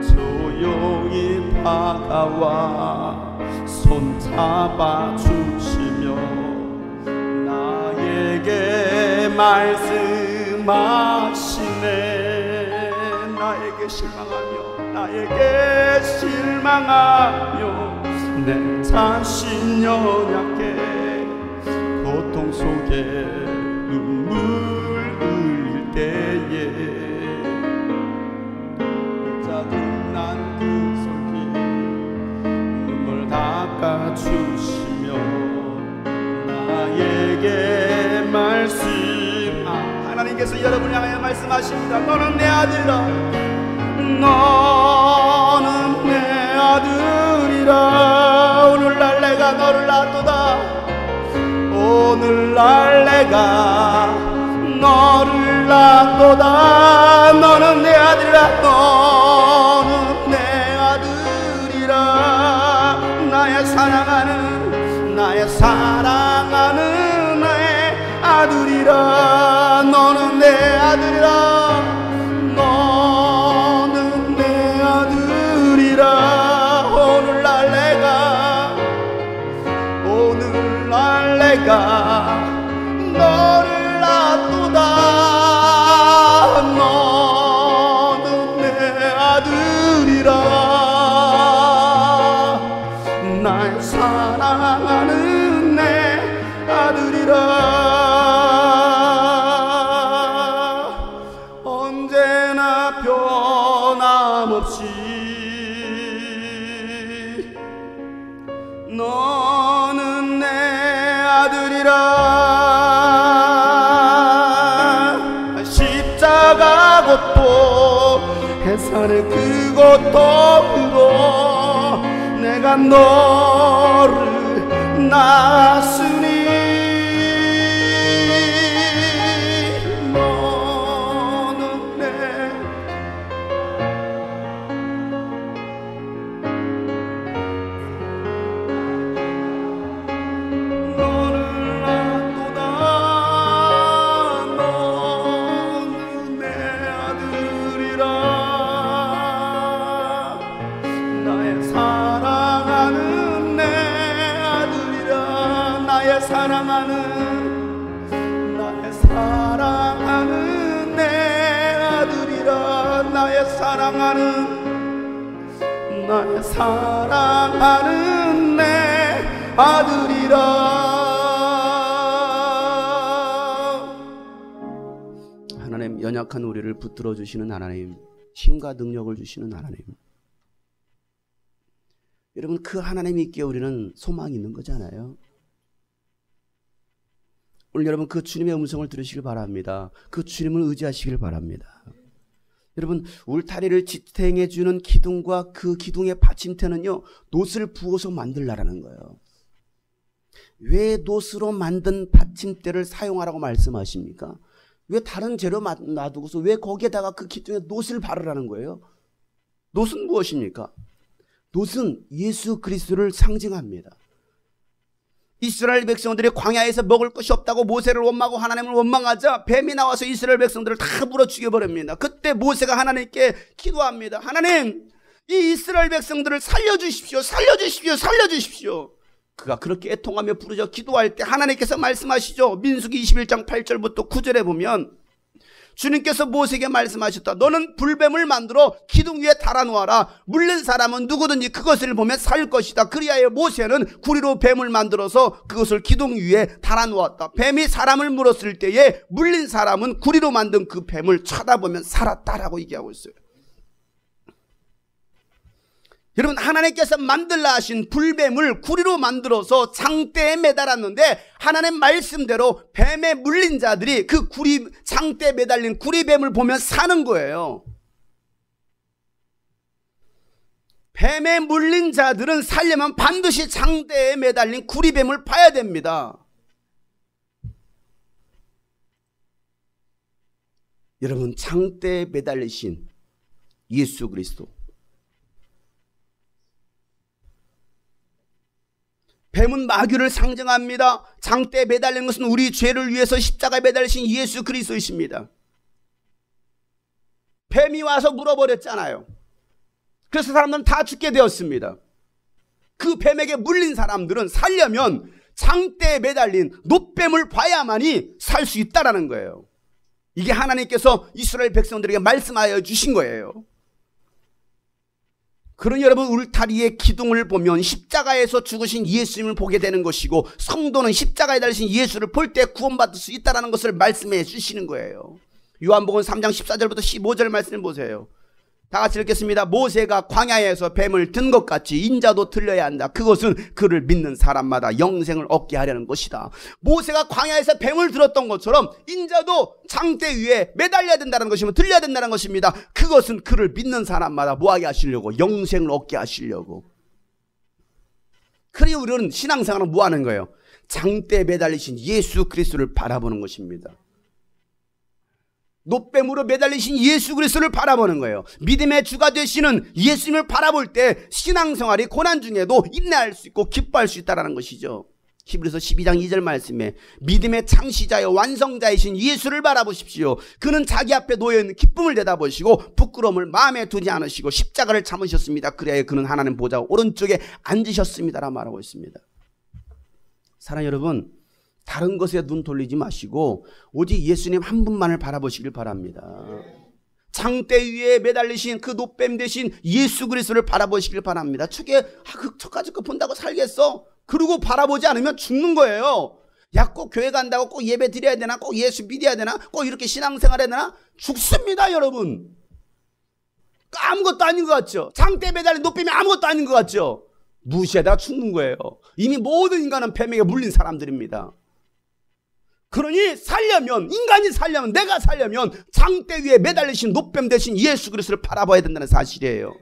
조용히 다가와 손 잡아주시며 나에게 말씀하시네. 나에게 실망하며 내 자신 연약해 고통 속에 눈물 흘릴 때에 짜증난 그 손길 눈물 닦아주시며 나에게 하나님께서 여러분을 향하여 말씀하십니다. 너는 내 아들이라. 너는 내 아들이라. 오늘날 내가 너를 낳도다. 오늘날 내가 너를 낳도다. 너는 내 아들이라. 너는 내 아들이라. 나의 사랑하는 나의 아들이라. 너는 내 아들이라. 너는 내 아들이라. 오늘날 내가 너를 낳도다. 너는 내 아들이라. 날 사랑하는 내 아들이라. 언제나 변함없이 너는 내 아들이라. 십자가 곧도 해산의 그곳도 내가 너를 낳았으니 사랑하는 나의 사랑하는 내 아들이라. 하나님, 연약한 우리를 붙들어 주시는 하나님, 힘과 능력을 주시는 하나님, 여러분, 그 하나님이 있기에 우리는 소망이 있는 거잖아요. 오늘 여러분 그 주님의 음성을 들으시길 바랍니다. 그 주님을 의지하시길 바랍니다. 여러분, 울타리를 지탱해 주는 기둥과 그 기둥의 받침대는요, 놋을 부어서 만들라라는 거예요. 왜 놋으로 만든 받침대를 사용하라고 말씀하십니까? 왜 다른 재료 놔두고서 왜 거기에다가 그 기둥에 놋을 바르라는 거예요? 놋은 무엇입니까? 놋은 예수 그리스도를 상징합니다. 이스라엘 백성들이 광야에서 먹을 것이 없다고 모세를 원망하고 하나님을 원망하자 뱀이 나와서 이스라엘 백성들을 다 물어 죽여버립니다. 그때 모세가 하나님께 기도합니다. 하나님, 이 이스라엘 백성들을 살려주십시오. 살려주십시오. 살려주십시오. 그가 그렇게 애통하며 부르짖어 기도할 때 하나님께서 말씀하시죠. 민수기 21장 8절부터 9절에 보면 주님께서 모세에게 말씀하셨다. 너는 불뱀을 만들어 기둥 위에 달아놓아라. 물린 사람은 누구든지 그것을 보면 살 것이다. 그리하여 모세는 구리로 뱀을 만들어서 그것을 기둥 위에 달아놓았다. 뱀이 사람을 물었을 때에 물린 사람은 구리로 만든 그 뱀을 쳐다보면 살았다라고 얘기하고 있어요. 여러분, 하나님께서 만들라 하신 불뱀을 구리로 만들어서 장대에 매달았는데 하나님 말씀대로 뱀에 물린 자들이 그 장대에 매달린 구리뱀을 보면 사는 거예요. 뱀에 물린 자들은 살려면 반드시 장대에 매달린 구리뱀을 봐야 됩니다. 여러분, 장대에 매달리신 예수 그리스도, 뱀은 마귀를 상징합니다. 장대에 매달린 것은 우리 죄를 위해서 십자가에 매달리신 예수 그리스도이십니다. 뱀이 와서 물어버렸잖아요. 그래서 사람들은 다 죽게 되었습니다. 그 뱀에게 물린 사람들은 살려면 장대에 매달린 놋뱀을 봐야만이 살 수 있다라는 거예요. 이게 하나님께서 이스라엘 백성들에게 말씀하여 주신 거예요. 그러니 여러분, 울타리의 기둥을 보면 십자가에서 죽으신 예수님을 보게 되는 것이고, 성도는 십자가에 달리신 예수를 볼 때 구원받을 수 있다는 것을 말씀해 주시는 거예요. 요한복음 3장 14절부터 15절 말씀을 보세요. 다 같이 읽겠습니다. 모세가 광야에서 뱀을 든 것 같이 인자도 들려야 한다. 그것은 그를 믿는 사람마다 영생을 얻게 하려는 것이다. 모세가 광야에서 뱀을 들었던 것처럼 인자도 장대 위에 매달려야 된다는 것이면 들려야 된다는 것입니다. 그것은 그를 믿는 사람마다 뭐하게 하시려고? 영생을 얻게 하시려고. 그리고 우리는 신앙생활은 뭐 하는 거예요? 장대에 매달리신 예수 그리스도를 바라보는 것입니다. 놋뱀으로 매달리신 예수 그리스도를 바라보는 거예요. 믿음의 주가 되시는 예수님을 바라볼 때 신앙생활이 고난 중에도 인내할 수 있고 기뻐할 수 있다는 것이죠. 히브리서 12장 2절 말씀에 믿음의 창시자여 완성자이신 예수를 바라보십시오. 그는 자기 앞에 놓여있는 기쁨을 내다보시고 부끄러움을 마음에 두지 않으시고 십자가를 참으셨습니다. 그래야 그는 하나님 보좌 오른쪽에 앉으셨습니다라고 말하고 있습니다. 사랑하는 여러분, 다른 것에 눈 돌리지 마시고 오직 예수님 한 분만을 바라보시길 바랍니다. 장대 위에 매달리신 그 놋뱀 대신 예수 그리스도를 바라보시길 바랍니다. 저까지 거 본다고 살겠어? 그러고 바라보지 않으면 죽는 거예요. 야, 꼭 교회 간다고 꼭 예배 드려야 되나? 꼭 예수 믿어야 되나? 꼭 이렇게 신앙생활 해야 되나? 죽습니다, 여러분. 아무것도 아닌 것 같죠? 장대에 매달린 놋뱀이 아무것도 아닌 것 같죠? 무시하다가 죽는 거예요. 이미 모든 인간은 뱀에게 물린 사람들입니다. 그러니 인간이 살려면, 내가 살려면 장대 위에 매달리신 놋뱀 대신 예수 그리스도를 바라봐야 된다는 사실이에요.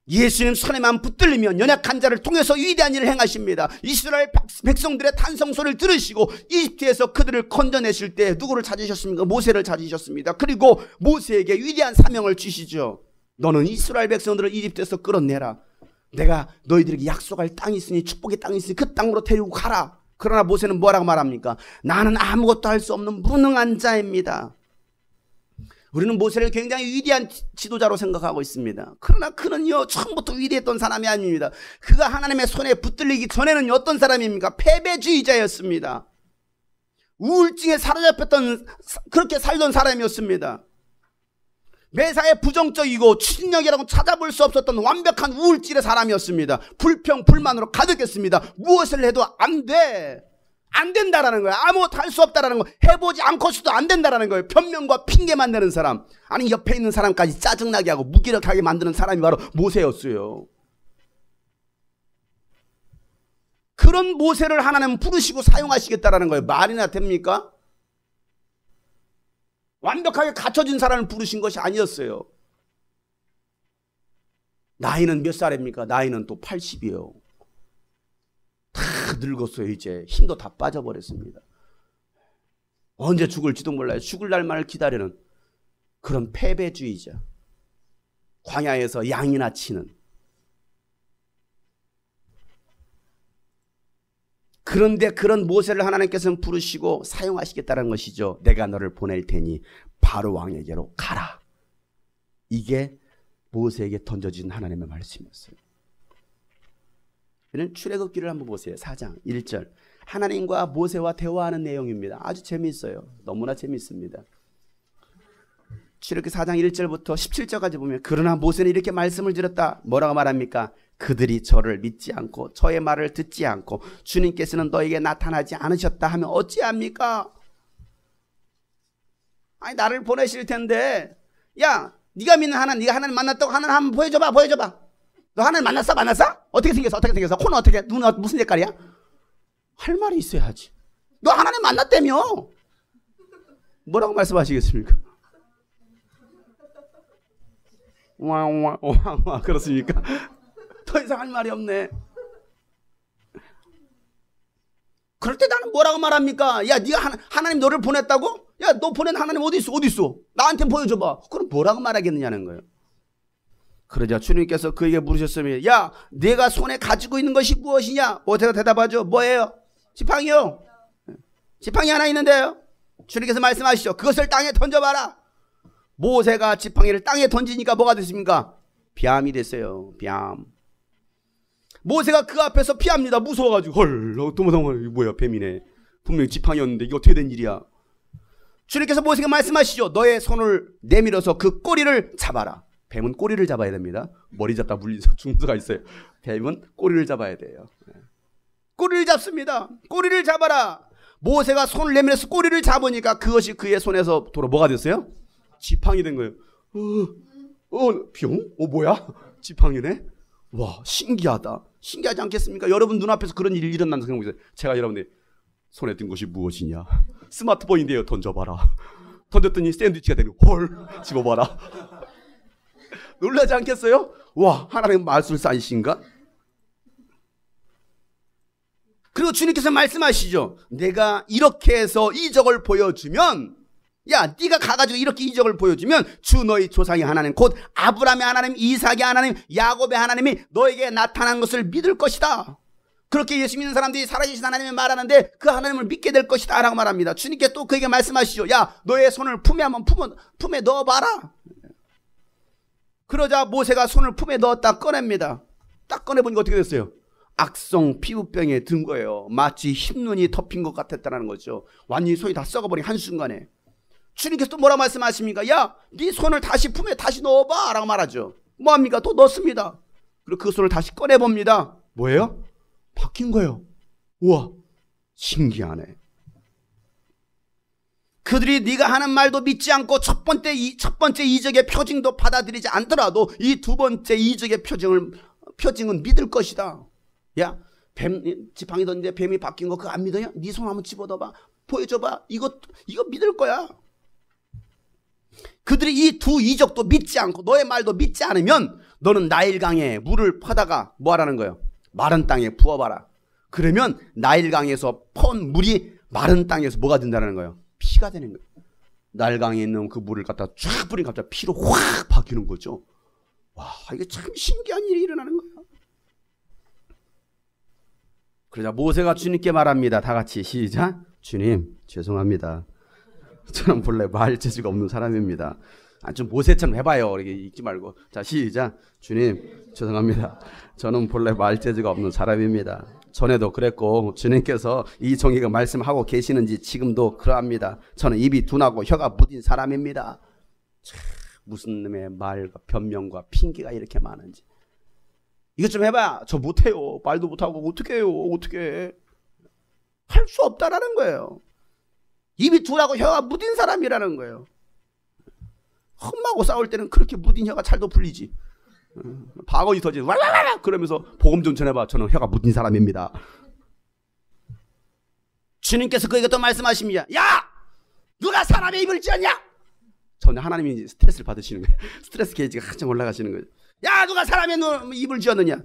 예수님 손에만 붙들리면 연약한 자를 통해서 위대한 일을 행하십니다. 이스라엘 백성들의 탄성 소리를 들으시고 이집트에서 그들을 건져내실 때 누구를 찾으셨습니까? 모세를 찾으셨습니다. 그리고 모세에게 위대한 사명을 주시죠. 너는 이스라엘 백성들을 이집트에서 끌어내라. 내가 너희들에게 약속할 땅이 있으니, 축복의 땅이 있으니 그 땅으로 데리고 가라. 그러나 모세는 뭐라고 말합니까? 나는 아무것도 할 수 없는 무능한 자입니다. 우리는 모세를 굉장히 위대한 지도자로 생각하고 있습니다. 그러나 그는요, 처음부터 위대했던 사람이 아닙니다. 그가 하나님의 손에 붙들리기 전에는 어떤 사람입니까? 패배주의자였습니다. 우울증에 사로잡혔던, 그렇게 살던 사람이었습니다. 매사에 부정적이고 추진력이라고 찾아볼 수 없었던 완벽한 우울질의 사람이었습니다. 불평, 불만으로 가득했습니다. 무엇을 해도 안 돼. 안 된다라는 거예요. 아무것도 할 수 없다라는 거. 해보지 않고서도 안 된다라는 거예요. 변명과 핑계만 내는 사람. 아니 옆에 있는 사람까지 짜증나게 하고 무기력하게 만드는 사람이 바로 모세였어요. 그런 모세를 하나님은 부르시고 사용하시겠다라는 거예요. 말이나 됩니까? 완벽하게 갖춰진 사람을 부르신 것이 아니었어요. 나이는 몇 살입니까? 나이는 또 80이에요. 다 늙었어요. 이제 힘도 다 빠져버렸습니다. 언제 죽을지도 몰라요. 죽을 날만을 기다리는 그런 패배주의자. 광야에서 양이나 치는 그런데 그런 모세를 하나님께서는 부르시고 사용하시겠다는 것이죠. 내가 너를 보낼 테니 바로 왕에게로 가라. 이게 모세에게 던져진 하나님의 말씀이었어요. 이는 출애굽기를 한번 보세요. 4장 1절. 하나님과 모세와 대화하는 내용입니다. 아주 재미있어요. 너무나 재미있습니다. 출애굽기 4장 1절부터 17절까지 보면 그러나 모세는 이렇게 말씀을 드렸다. 뭐라고 말합니까? 그들이 저를 믿지 않고 저의 말을 듣지 않고 주님께서는 너에게 나타나지 않으셨다 하면 어찌합니까? 아니 나를 보내실 텐데 야 네가 믿는 하나님, 네가 하나님 만났다고 하나님 한번 보여줘봐. 너 하나님 만났어? 어떻게 생겼어? 코는 어떻게? 눈 무슨 색깔이야? 할 말이 있어야지. 너 하나님 만났다며? 뭐라고 말씀하시겠습니까? 와 그렇습니까? 더 이상 할 말이 없네. 그럴 때 나는 뭐라고 말합니까? 야 네가 하나님 너를 보냈다고? 야 너 보낸 하나님 어디 있어? 나한테 보여줘봐. 그럼 뭐라고 말하겠느냐는 거예요. 그러자 주님께서 그에게 물으셨으면 야 내가 손에 가지고 있는 것이 무엇이냐? 모세가 대답하죠. 뭐예요? 지팡이요. 지팡이 하나 있는데요. 주님께서 말씀하시죠. 그것을 땅에 던져봐라. 모세가 지팡이를 땅에 던지니까 뭐가 됐습니까? 뱀이 됐어요. 뱀. 모세가 그 앞에서 피합니다. 무서워가지고 헐 도망가. 뭐야 뱀이네. 분명히 지팡이였는데 이게 어떻게 된 일이야. 주님께서 모세에게 말씀하시죠. 너의 손을 내밀어서 그 꼬리를 잡아라. 뱀은 꼬리를 잡아야 됩니다. 머리 잡다 물리서 죽는 수가 있어요. 뱀은 꼬리를 잡아야 돼요. 꼬리를 잡습니다. 꼬리를 잡아라. 모세가 손을 내밀어서 꼬리를 잡으니까 그것이 그의 손에서 돌아 뭐가 됐어요? 지팡이 된 거예요. 병? 뭐야? 지팡이네? 와 신기하다. 신기하지 않겠습니까? 여러분 눈앞에서 그런 일이 일어난다고 생각해보세요. 제가 여러분들 손에 든 것이 무엇이냐? 스마트폰인데요. 던져봐라. 던졌더니 샌드위치가 되고 헐 집어봐라. 놀라지 않겠어요? 와 하나님 마술사이신가? 그리고 주님께서 말씀하시죠. 내가 이렇게 해서 이적을 보여주면 야 네가 가가지고 이렇게 이적을 보여주면 주 너희 조상의 하나님 곧 아브라함의 하나님 이삭의 하나님 야곱의 하나님이 너에게 나타난 것을 믿을 것이다. 그렇게 예수 믿는 사람들이 살아계신 하나님을 말하는데 그 하나님을 믿게 될 것이다 라고 말합니다. 주님께 또 그에게 말씀하시죠. 야 너의 손을 품에 넣어봐라. 그러자 모세가 손을 품에 넣었다 꺼냅니다. 딱 꺼내보니까 어떻게 됐어요? 악성 피부병에 든 거예요. 마치 흰눈이 덮인 것 같았다는 거죠. 완전히 손이 다 썩어버린 한순간에. 주님께서 또 뭐라 말씀하십니까? 야, 네 손을 다시 품에 다시 넣어봐 라고 말하죠. 뭐합니까? 또 넣습니다. 그리고 그 손을 다시 꺼내봅니다. 뭐예요? 바뀐 거예요. 우와, 신기하네. 그들이 네가 하는 말도 믿지 않고 첫 번째 이적의 표징도 받아들이지 않더라도 이 두 번째 이적의 표징은 믿을 것이다. 야, 뱀 지팡이 던데 뱀이 바뀐 거 그거 안 믿어요? 네 손 한번 집어넣어봐. 보여줘봐. 이거 믿을 거야. 그들이 이 두 이적도 믿지 않고 너의 말도 믿지 않으면 너는 나일강에 물을 퍼다가 뭐 하라는 거예요? 마른 땅에 부어봐라. 그러면 나일강에서 펀 물이 마른 땅에서 뭐가 된다는 거예요? 피가 되는 거예요. 나일강에 있는 그 물을 갖다 쫙 뿌리면 갑자기 피로 확 바뀌는 거죠. 와, 이게 참 신기한 일이 일어나는 거예요. 그러자 모세가 주님께 말합니다. 다 같이 시작. 주님 죄송합니다. 저는 본래 말 재주가 없는 사람입니다. 좀 모세처럼 해봐요. 이렇게 읽지 말고. 자 시작. 주님 죄송합니다. 저는 본래 말 재주가 없는 사람입니다. 전에도 그랬고 주님께서 이 종이가 말씀하고 계시는지 지금도 그러합니다. 저는 입이 둔하고 혀가 무딘 사람입니다. 무슨 놈의 말과 변명과 핑계가 이렇게 많은지. 이것 좀 해봐. 저 못해요. 말도 못하고 어떻게 해요. 어떻게 해. 할 수 없다라는 거예요. 입이 둔하고 혀가 무딘 사람이라는 거예요. 험하고 싸울 때는 그렇게 무딘 혀가 잘도 풀리지. 방언이 터지지. 와와와 그러면서 복음 좀 전해봐. 저는 혀가 무딘 사람입니다. 주님께서 그에게 또 말씀하십니다. 야! 누가 사람의 입을 찌었냐? 전혀 하나님이 스트레스를 받으시는 거예요. 스트레스 게이지가 한참 올라가시는 거예요. 야, 누가 사람의 입을 지었느냐?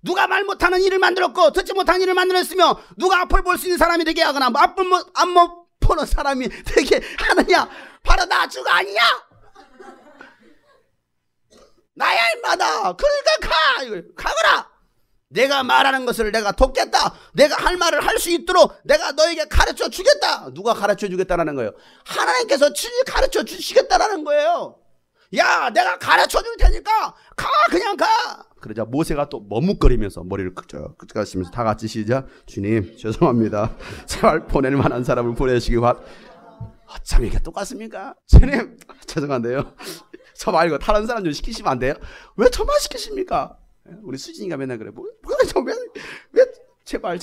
누가 말 못하는 일을 만들었고 듣지 못하는 일을 만들었으며 누가 앞을 볼 수 있는 사람이 되게 하거나 앞을 못 보는 사람이 되게 하느냐? 바로 나 주가 아니냐? 나야 인마다. 그러니까 가거라. 내가 말하는 것을 내가 돕겠다. 내가 할 말을 할 수 있도록 내가 너에게 가르쳐 주겠다. 누가 가르쳐 주겠다라는 거예요? 하나님께서 친히 가르쳐 주시겠다라는 거예요. 야, 내가 가르쳐 줄 테니까 가, 그냥 가. 그러자 모세가 또 머뭇거리면서 머리를 끄적끄적하시면서 다 같이 시작. 주님 죄송합니다. 제발 보낼 만한 사람을 보내시기 어쩜 이게 똑같습니까? 주님 죄송한데요. 저 말고 다른 사람 좀 시키시면 안 돼요? 왜 저만 시키십니까? 우리 수진이가 맨날 그래. 왜 제발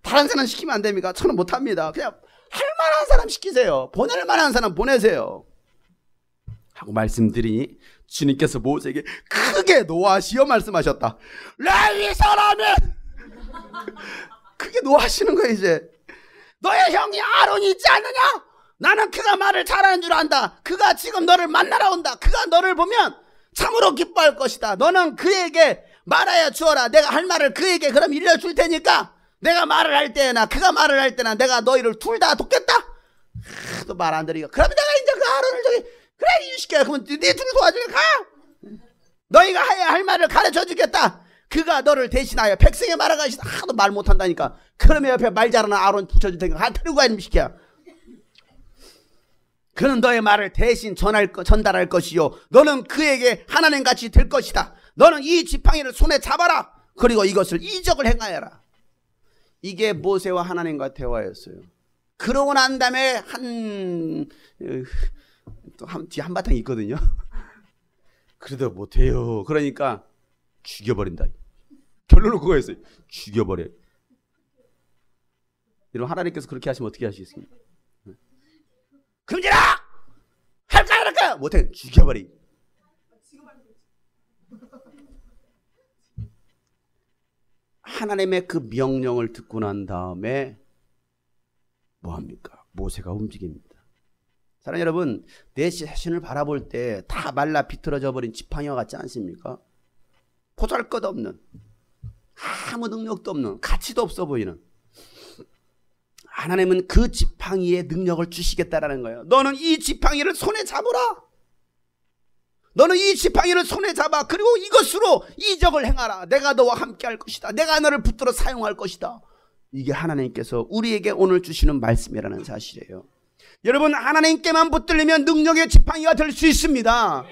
다른 사람 시키면 안 됩니까? 저는 못합니다. 그냥 할 만한 사람 시키세요. 보낼 만한 사람 보내세요. 하고 말씀드리니 주님께서 모세에게 크게 노하시어 말씀하셨다. 레위 사람이 크게 노하시는 거예요. 이제 너의 형이 아론이 있지 않느냐? 나는 그가 말을 잘하는 줄 안다. 그가 지금 너를 만나러 온다. 그가 너를 보면 참으로 기뻐할 것이다. 너는 그에게 말하여 주어라. 내가 할 말을 그에게 그럼 일러줄 테니까 내가 말을 할 때나 그가 말을 할 때나 내가 너희를 둘 다 돕겠다. 또 말 안 들으니까 그러면 내가 이제 그 아론을 저기 그래 이유시켜. 그러면 네 둘이 도와주게 가. 너희가 해야 할 말을 가르쳐 주겠다. 그가 너를 대신하여 백성의 말을 가시다. 하도 말 못한다니까. 그러면 옆에 말 잘하는 아론 붙여줄 테니까 데리고 가 이놈 시켜. 그는 너의 말을 대신 전달할 것이요 너는 그에게 하나님같이 될 것이다. 너는 이 지팡이를 손에 잡아라. 그리고 이것을 이적을 행하여라. 이게 모세와 하나님과 대화였어요. 그러고 난 다음에 뒤에 한바탕 있거든요. 그래도 못해요. 그러니까 죽여버린다. 결론은 그거였어요. 죽여버려. 여러분 하나님께서 그렇게 하시면 어떻게 하시겠습니까? 금지라! 할까 할까? 못해. 죽여버리. 하나님의 그 명령을 듣고 난 다음에 뭐합니까? 모세가 움직입니다. 사랑하는 여러분, 내 자신을 바라볼 때 다 말라 비틀어져 버린 지팡이와 같지 않습니까? 보잘것없는, 아무 능력도 없는, 가치도 없어 보이는 하나님은 그 지팡이의 능력을 주시겠다라는 거예요. 너는 이 지팡이를 손에 잡으라. 너는 이 지팡이를 손에 잡아. 그리고 이것으로 이적을 행하라. 내가 너와 함께 할 것이다. 내가 너를 붙들어 사용할 것이다. 이게 하나님께서 우리에게 오늘 주시는 말씀이라는 사실이에요. 여러분 하나님께만 붙들리면 능력의 지팡이가 될 수 있습니다.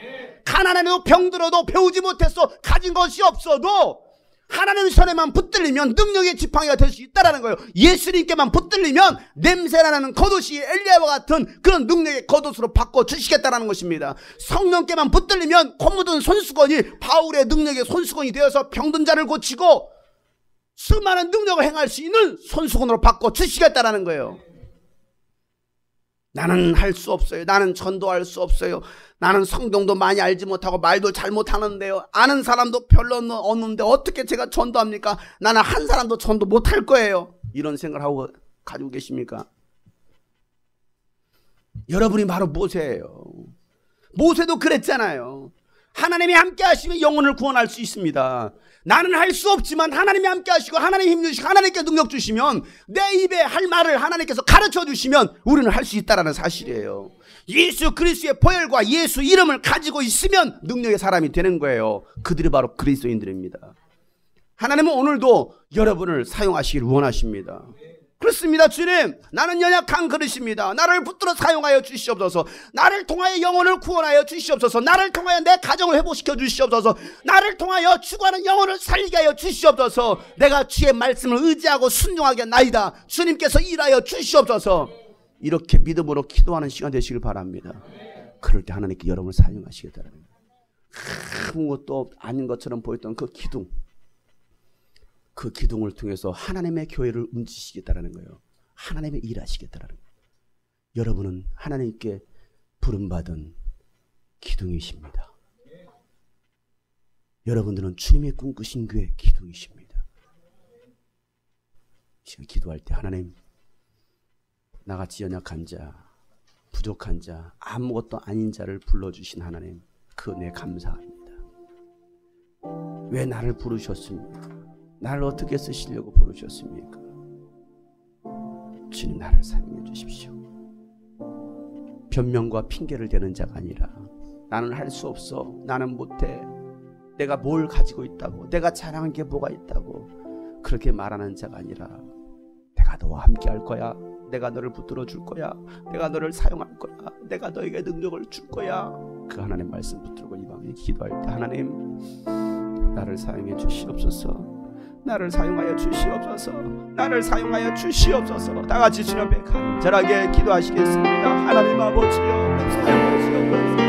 가난해도 병들어도 배우지 못해서 가진 것이 없어도 하나님 손에만 붙들리면 능력의 지팡이가 될 수 있다는 거예요. 예수님께만 붙들리면 냄새나는 겉옷이 엘리야와 같은 그런 능력의 겉옷으로 바꿔주시겠다는 것입니다. 성령께만 붙들리면 코 묻은 손수건이 바울의 능력의 손수건이 되어서 병든 자를 고치고 수많은 능력을 행할 수 있는 손수건으로 바꿔주시겠다는 거예요. 나는 할 수 없어요. 나는 전도할 수 없어요. 나는 성경도 많이 알지 못하고 말도 잘 못하는데요. 아는 사람도 별로 없는데 어떻게 제가 전도합니까? 나는 한 사람도 전도 못할 거예요. 이런 생각을 하고 가지고 계십니까? 여러분이 바로 모세예요. 모세도 그랬잖아요. 하나님이 함께 하시면 영혼을 구원할 수 있습니다. 나는 할 수 없지만 하나님이 함께 하시고 하나님 힘 주시고 하나님께 능력 주시면 내 입에 할 말을 하나님께서 가르쳐 주시면 우리는 할 수 있다는 사실이에요. 예수 그리스도의 보혈과 예수 이름을 가지고 있으면 능력의 사람이 되는 거예요. 그들이 바로 그리스도인들입니다. 하나님은 오늘도 여러분을 사용하시길 원하십니다. 그렇습니다. 주님, 나는 연약한 그릇입니다. 나를 붙들어 사용하여 주시옵소서. 나를 통하여 영혼을 구원하여 주시옵소서. 나를 통하여 내 가정을 회복시켜 주시옵소서. 나를 통하여 죽어가는 영혼을 살리게 하여 주시옵소서. 내가 주의 말씀을 의지하고 순종하게 나이다. 주님께서 일하여 주시옵소서. 이렇게 믿음으로 기도하는 시간 되시길 바랍니다. 그럴 때 하나님께 여러분을 사용하시겠다는 거예요. 아무것도 아닌 것처럼 보였던 그 기둥을 통해서 하나님의 교회를 움직이시겠다는 거예요. 하나님의 일하시겠다는 거예요. 여러분은 하나님께 부름받은 기둥이십니다. 여러분들은 주님의 꿈꾸신 교회 기둥이십니다. 지금 기도할 때 하나님, 나같이 연약한 자, 부족한 자, 아무것도 아닌 자를 불러주신 하나님, 그 은혜 감사합니다. 왜 나를 부르셨습니까? 나를 어떻게 쓰시려고 부르셨습니까? 주님, 나를 사용해 주십시오. 변명과 핑계를 대는 자가 아니라 나는 할 수 없어, 나는 못해, 내가 뭘 가지고 있다고, 내가 자랑한 게 뭐가 있다고 그렇게 말하는 자가 아니라 내가 너와 함께 할 거야, 내가 너를 붙들어 줄 거야, 내가 너를 사용할 거야, 내가 너에게 능력을 줄 거야. 그 하나님 말씀 붙들고 이 밤에 기도할 때 하나님, 나를 사용해 주시옵소서. 나를 사용하여 주시옵소서. 나를 사용하여 주시옵소서. 다 같이 주님 앞에 간절하게 기도하시겠습니다. 하나님 아버지여, 사용하시옵소서.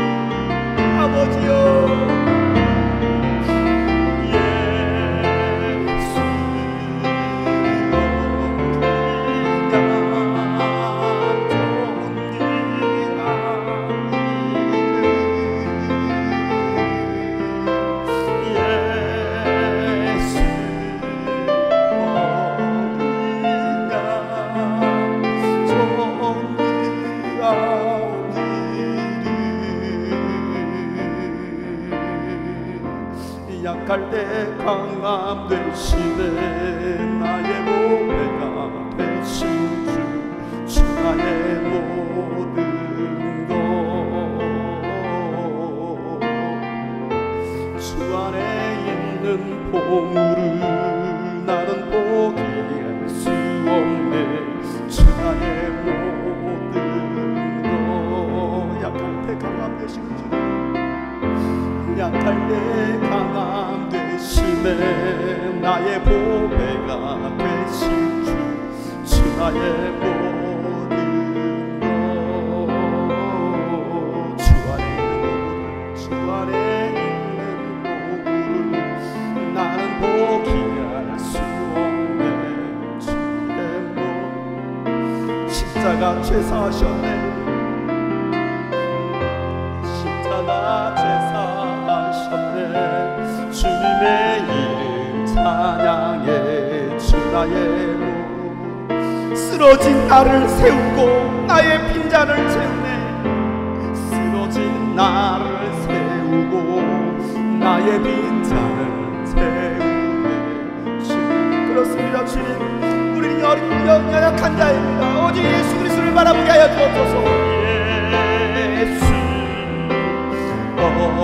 아버지여, 약할 때 강함 되시네. 나의 보배가 되신 주 나의 모든 것. 주 안에 있는 보물을 나는 포기할 수 없네. 주 나의 모든 것. 약할 때 강함 되신 주, 약할 때 강함 되시네. 나의 보배가 되신 주 나의 모든 것. 주 안에 있는 보물을 나는 포기할 수 없네. 주의 모 십자가 죄사하셨네. 십자가 죄사하셨네. 주님의 이름 찬양해. 주 나의 로 쓰러진 나를 세우고 나의 빈잔을 채우네. 쓰러진 나를 세우고 나의 빈잔을 채우네. 주님, 그렇습니다. 주님, 우리는 연약한 자입니다. 오직 예수 그리스도를 바라보게 하여 주옵소서.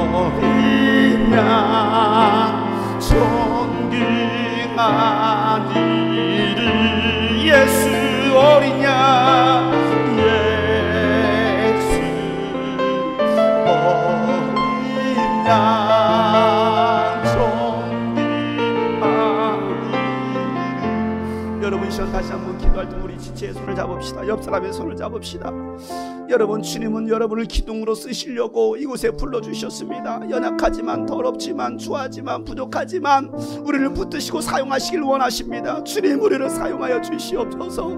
어린 양 존귀한 이름 예수. 어린 양 예수. 어린 양 존귀한 이름. 여러분, 이 시간 다시 한번 기도할 때 우리 지체의 손을 잡읍시다. 옆 사람의 손을 잡읍시다. 여러분, 주님은 여러분을 기둥으로 쓰시려고 이곳에 불러주셨습니다. 연약하지만, 더럽지만, 추하지만, 부족하지만 우리를 붙드시고 사용하시길 원하십니다. 주님, 우리를 사용하여 주시옵소서.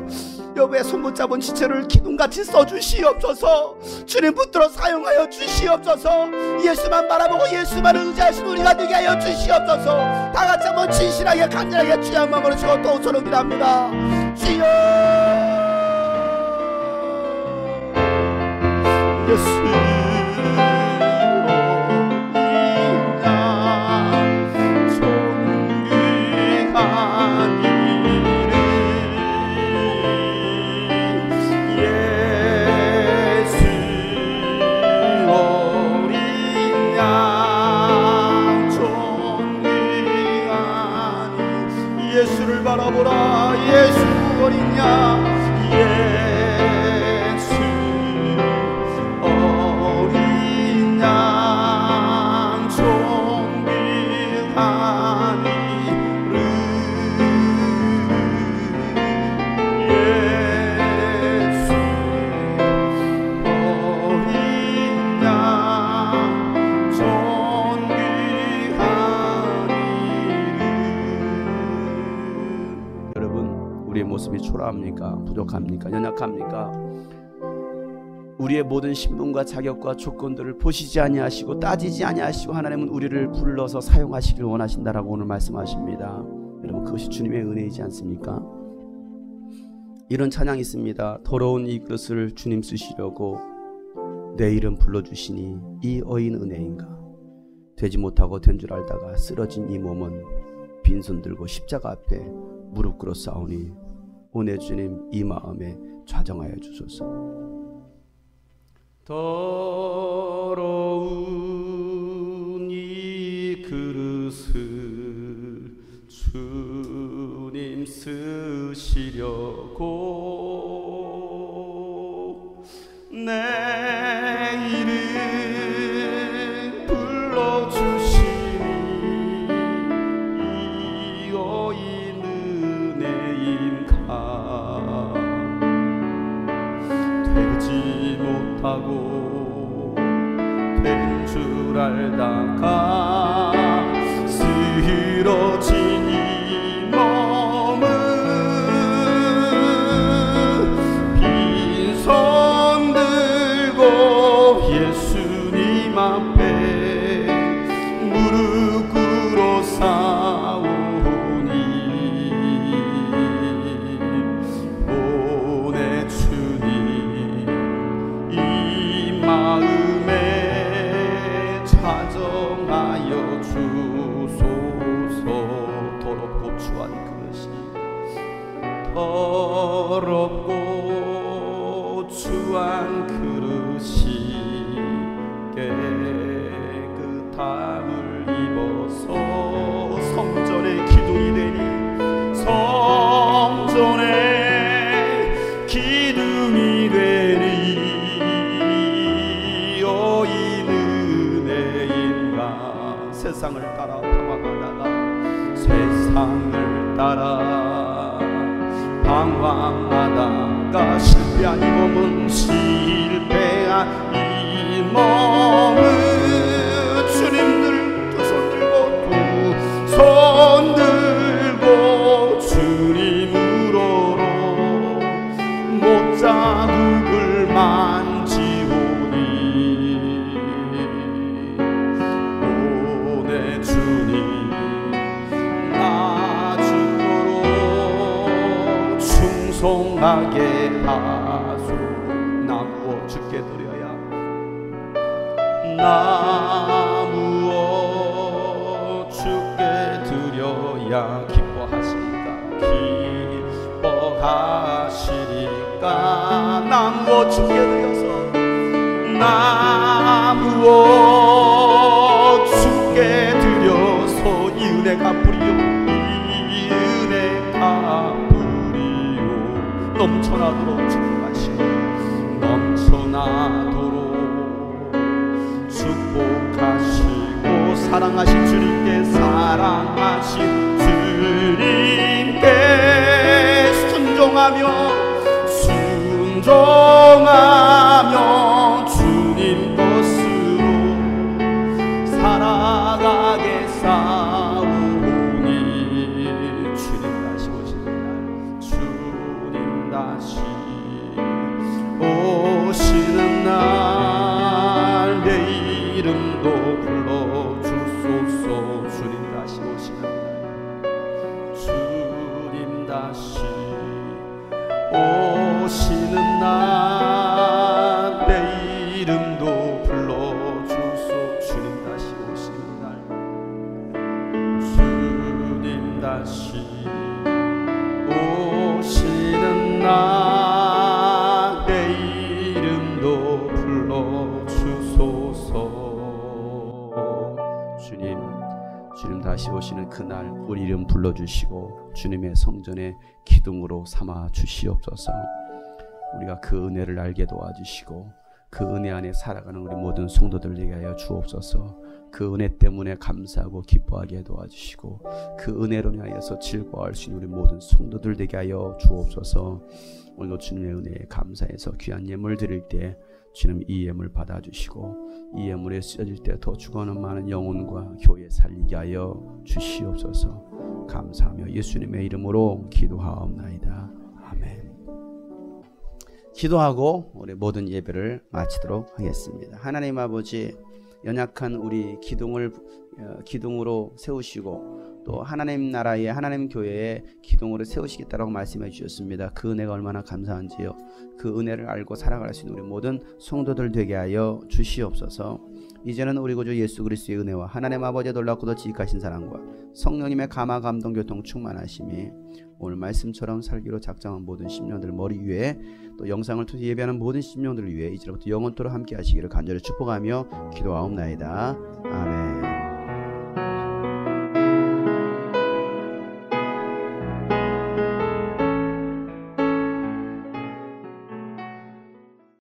옆에 손 붙잡은 지체를 기둥같이 써주시옵소서. 주님, 붙들어 사용하여 주시옵소서. 예수만 바라보고 예수만 의지하신 우리가 되게 하여 주시옵소서. 다같이 한번 진실하게 간절하게 주의 마음으로 주고 또 소로 기도합니다. 주여, 예수. 어린 양 존귀한 이름 예수. 어린 양 존귀한 이름 예수를 바라보라. 예수. 어린 양 예수. 모습이 초라합니까? 부족합니까? 연약합니까? 우리의 모든 신분과 자격과 조건들을 보시지 아니하시고 따지지 아니하시고 하나님은 우리를 불러서 사용하시길 원하신다라고 오늘 말씀하십니다. 여러분, 그것이 주님의 은혜이지 않습니까? 이런 찬양이 있습니다. 더러운 이 그릇을 주님 쓰시려고 내 이름 불러주시니 이 어인 은혜인가. 되지 못하고 된 줄 알다가 쓰러진 이 몸은 빈손 들고 십자가 앞에 무릎 꿇어 싸우니 오늘 주님 이 마음에 좌정하여 주소서. 더러운 이 그릇을 주님 쓰시려고 내 이름 불러주시니 이 어인 은혜인가. 되지 못하고 된 줄 알다가 쓰러진 이 몸은 빈손 들고 예수님 앞에 무릎 꿇어 싸우니 오내 주님 이 마음에 좌정하여 주소서. 더럽고 추한 그릇이 더럽고 추한 그릇이 깨끗함을 입어서 성전의 기둥이 되니 성전의 기둥이 되니 어인 은혜인가. 세상을 따라 방황하다가 세상을 따라 방황하다가 실패한 이 몸은 실패한 이 몸은 주님들 두 손 들고 두 손 들고 주님으로로 못자국을 만지오니 오내 주님 나 죽도록 충성하게 하소. 나 무엇 주께 드려야 나 무엇 주께 드려야 기뻐하시니까 기뻐하시니까 나 무엇 주께 드려서 나 무엇 주께 드려서 이 은혜 갚으리요 이 은혜 갚으리요. 넘쳐나도록 축복하시고 넘쳐나도록 축복하시고 사랑하신 주님께 사랑하신 주님께 순종하며 주님 것으로 살아가게 싸우니 주님 다시 오시는 날 주님 다시 오시는 날 내 이름도 불러주소서. 주님 다시 오시는 날 주님 다시 오시는 날 내 이름도 불러주소. 주님 다시 오시는 날 주님 다시 오시는 날 내 이름도 불러주소서. 주님 다시 오시는 그날 우리 이름 불러주시고 주님의 성전의 기둥으로 삼아 주시옵소서. 우리가 그 은혜를 알게 도와주시고 그 은혜 안에 살아가는 우리 모든 성도들 되게 하여 주옵소서. 그 은혜 때문에 감사하고 기뻐하게 도와주시고 그 은혜로 인하여서 즐거워할 수 있는 우리 모든 성도들 되게 하여 주옵소서. 오늘도 주님의 은혜에 감사해서 귀한 예물 드릴 때 주님 이 예물 받아주시고 이 예물에 쓰여질 때 더 죽어가는 많은 영혼과 교회 살리게 하여 주시옵소서. 감사하며 예수님의 이름으로 기도하옵나이다. 기도하고 우리 모든 예배를 마치도록 하겠습니다. 하나님 아버지, 연약한 우리 기둥으로 세우시고 또 하나님 나라의 하나님 교회의 기둥으로 세우시겠다라고 말씀해 주셨습니다. 그 은혜가 얼마나 감사한지요. 그 은혜를 알고 살아갈 수 있는 우리 모든 성도들 되게 하여 주시옵소서. 이제는 우리 구주 예수 그리스도의 은혜와 하나님 아버지의 놀랍고도 지극하신 사랑과 성령님의 감화 감동 교통 충만하심이 오늘 말씀처럼 살기로 작정한 모든 심령들 머리 위에 또 영상을 통해 예배하는 모든 심령들을 위해 이제부터 영원토록 함께 하시기를 간절히 축복하며 기도하옵나이다. 아멘.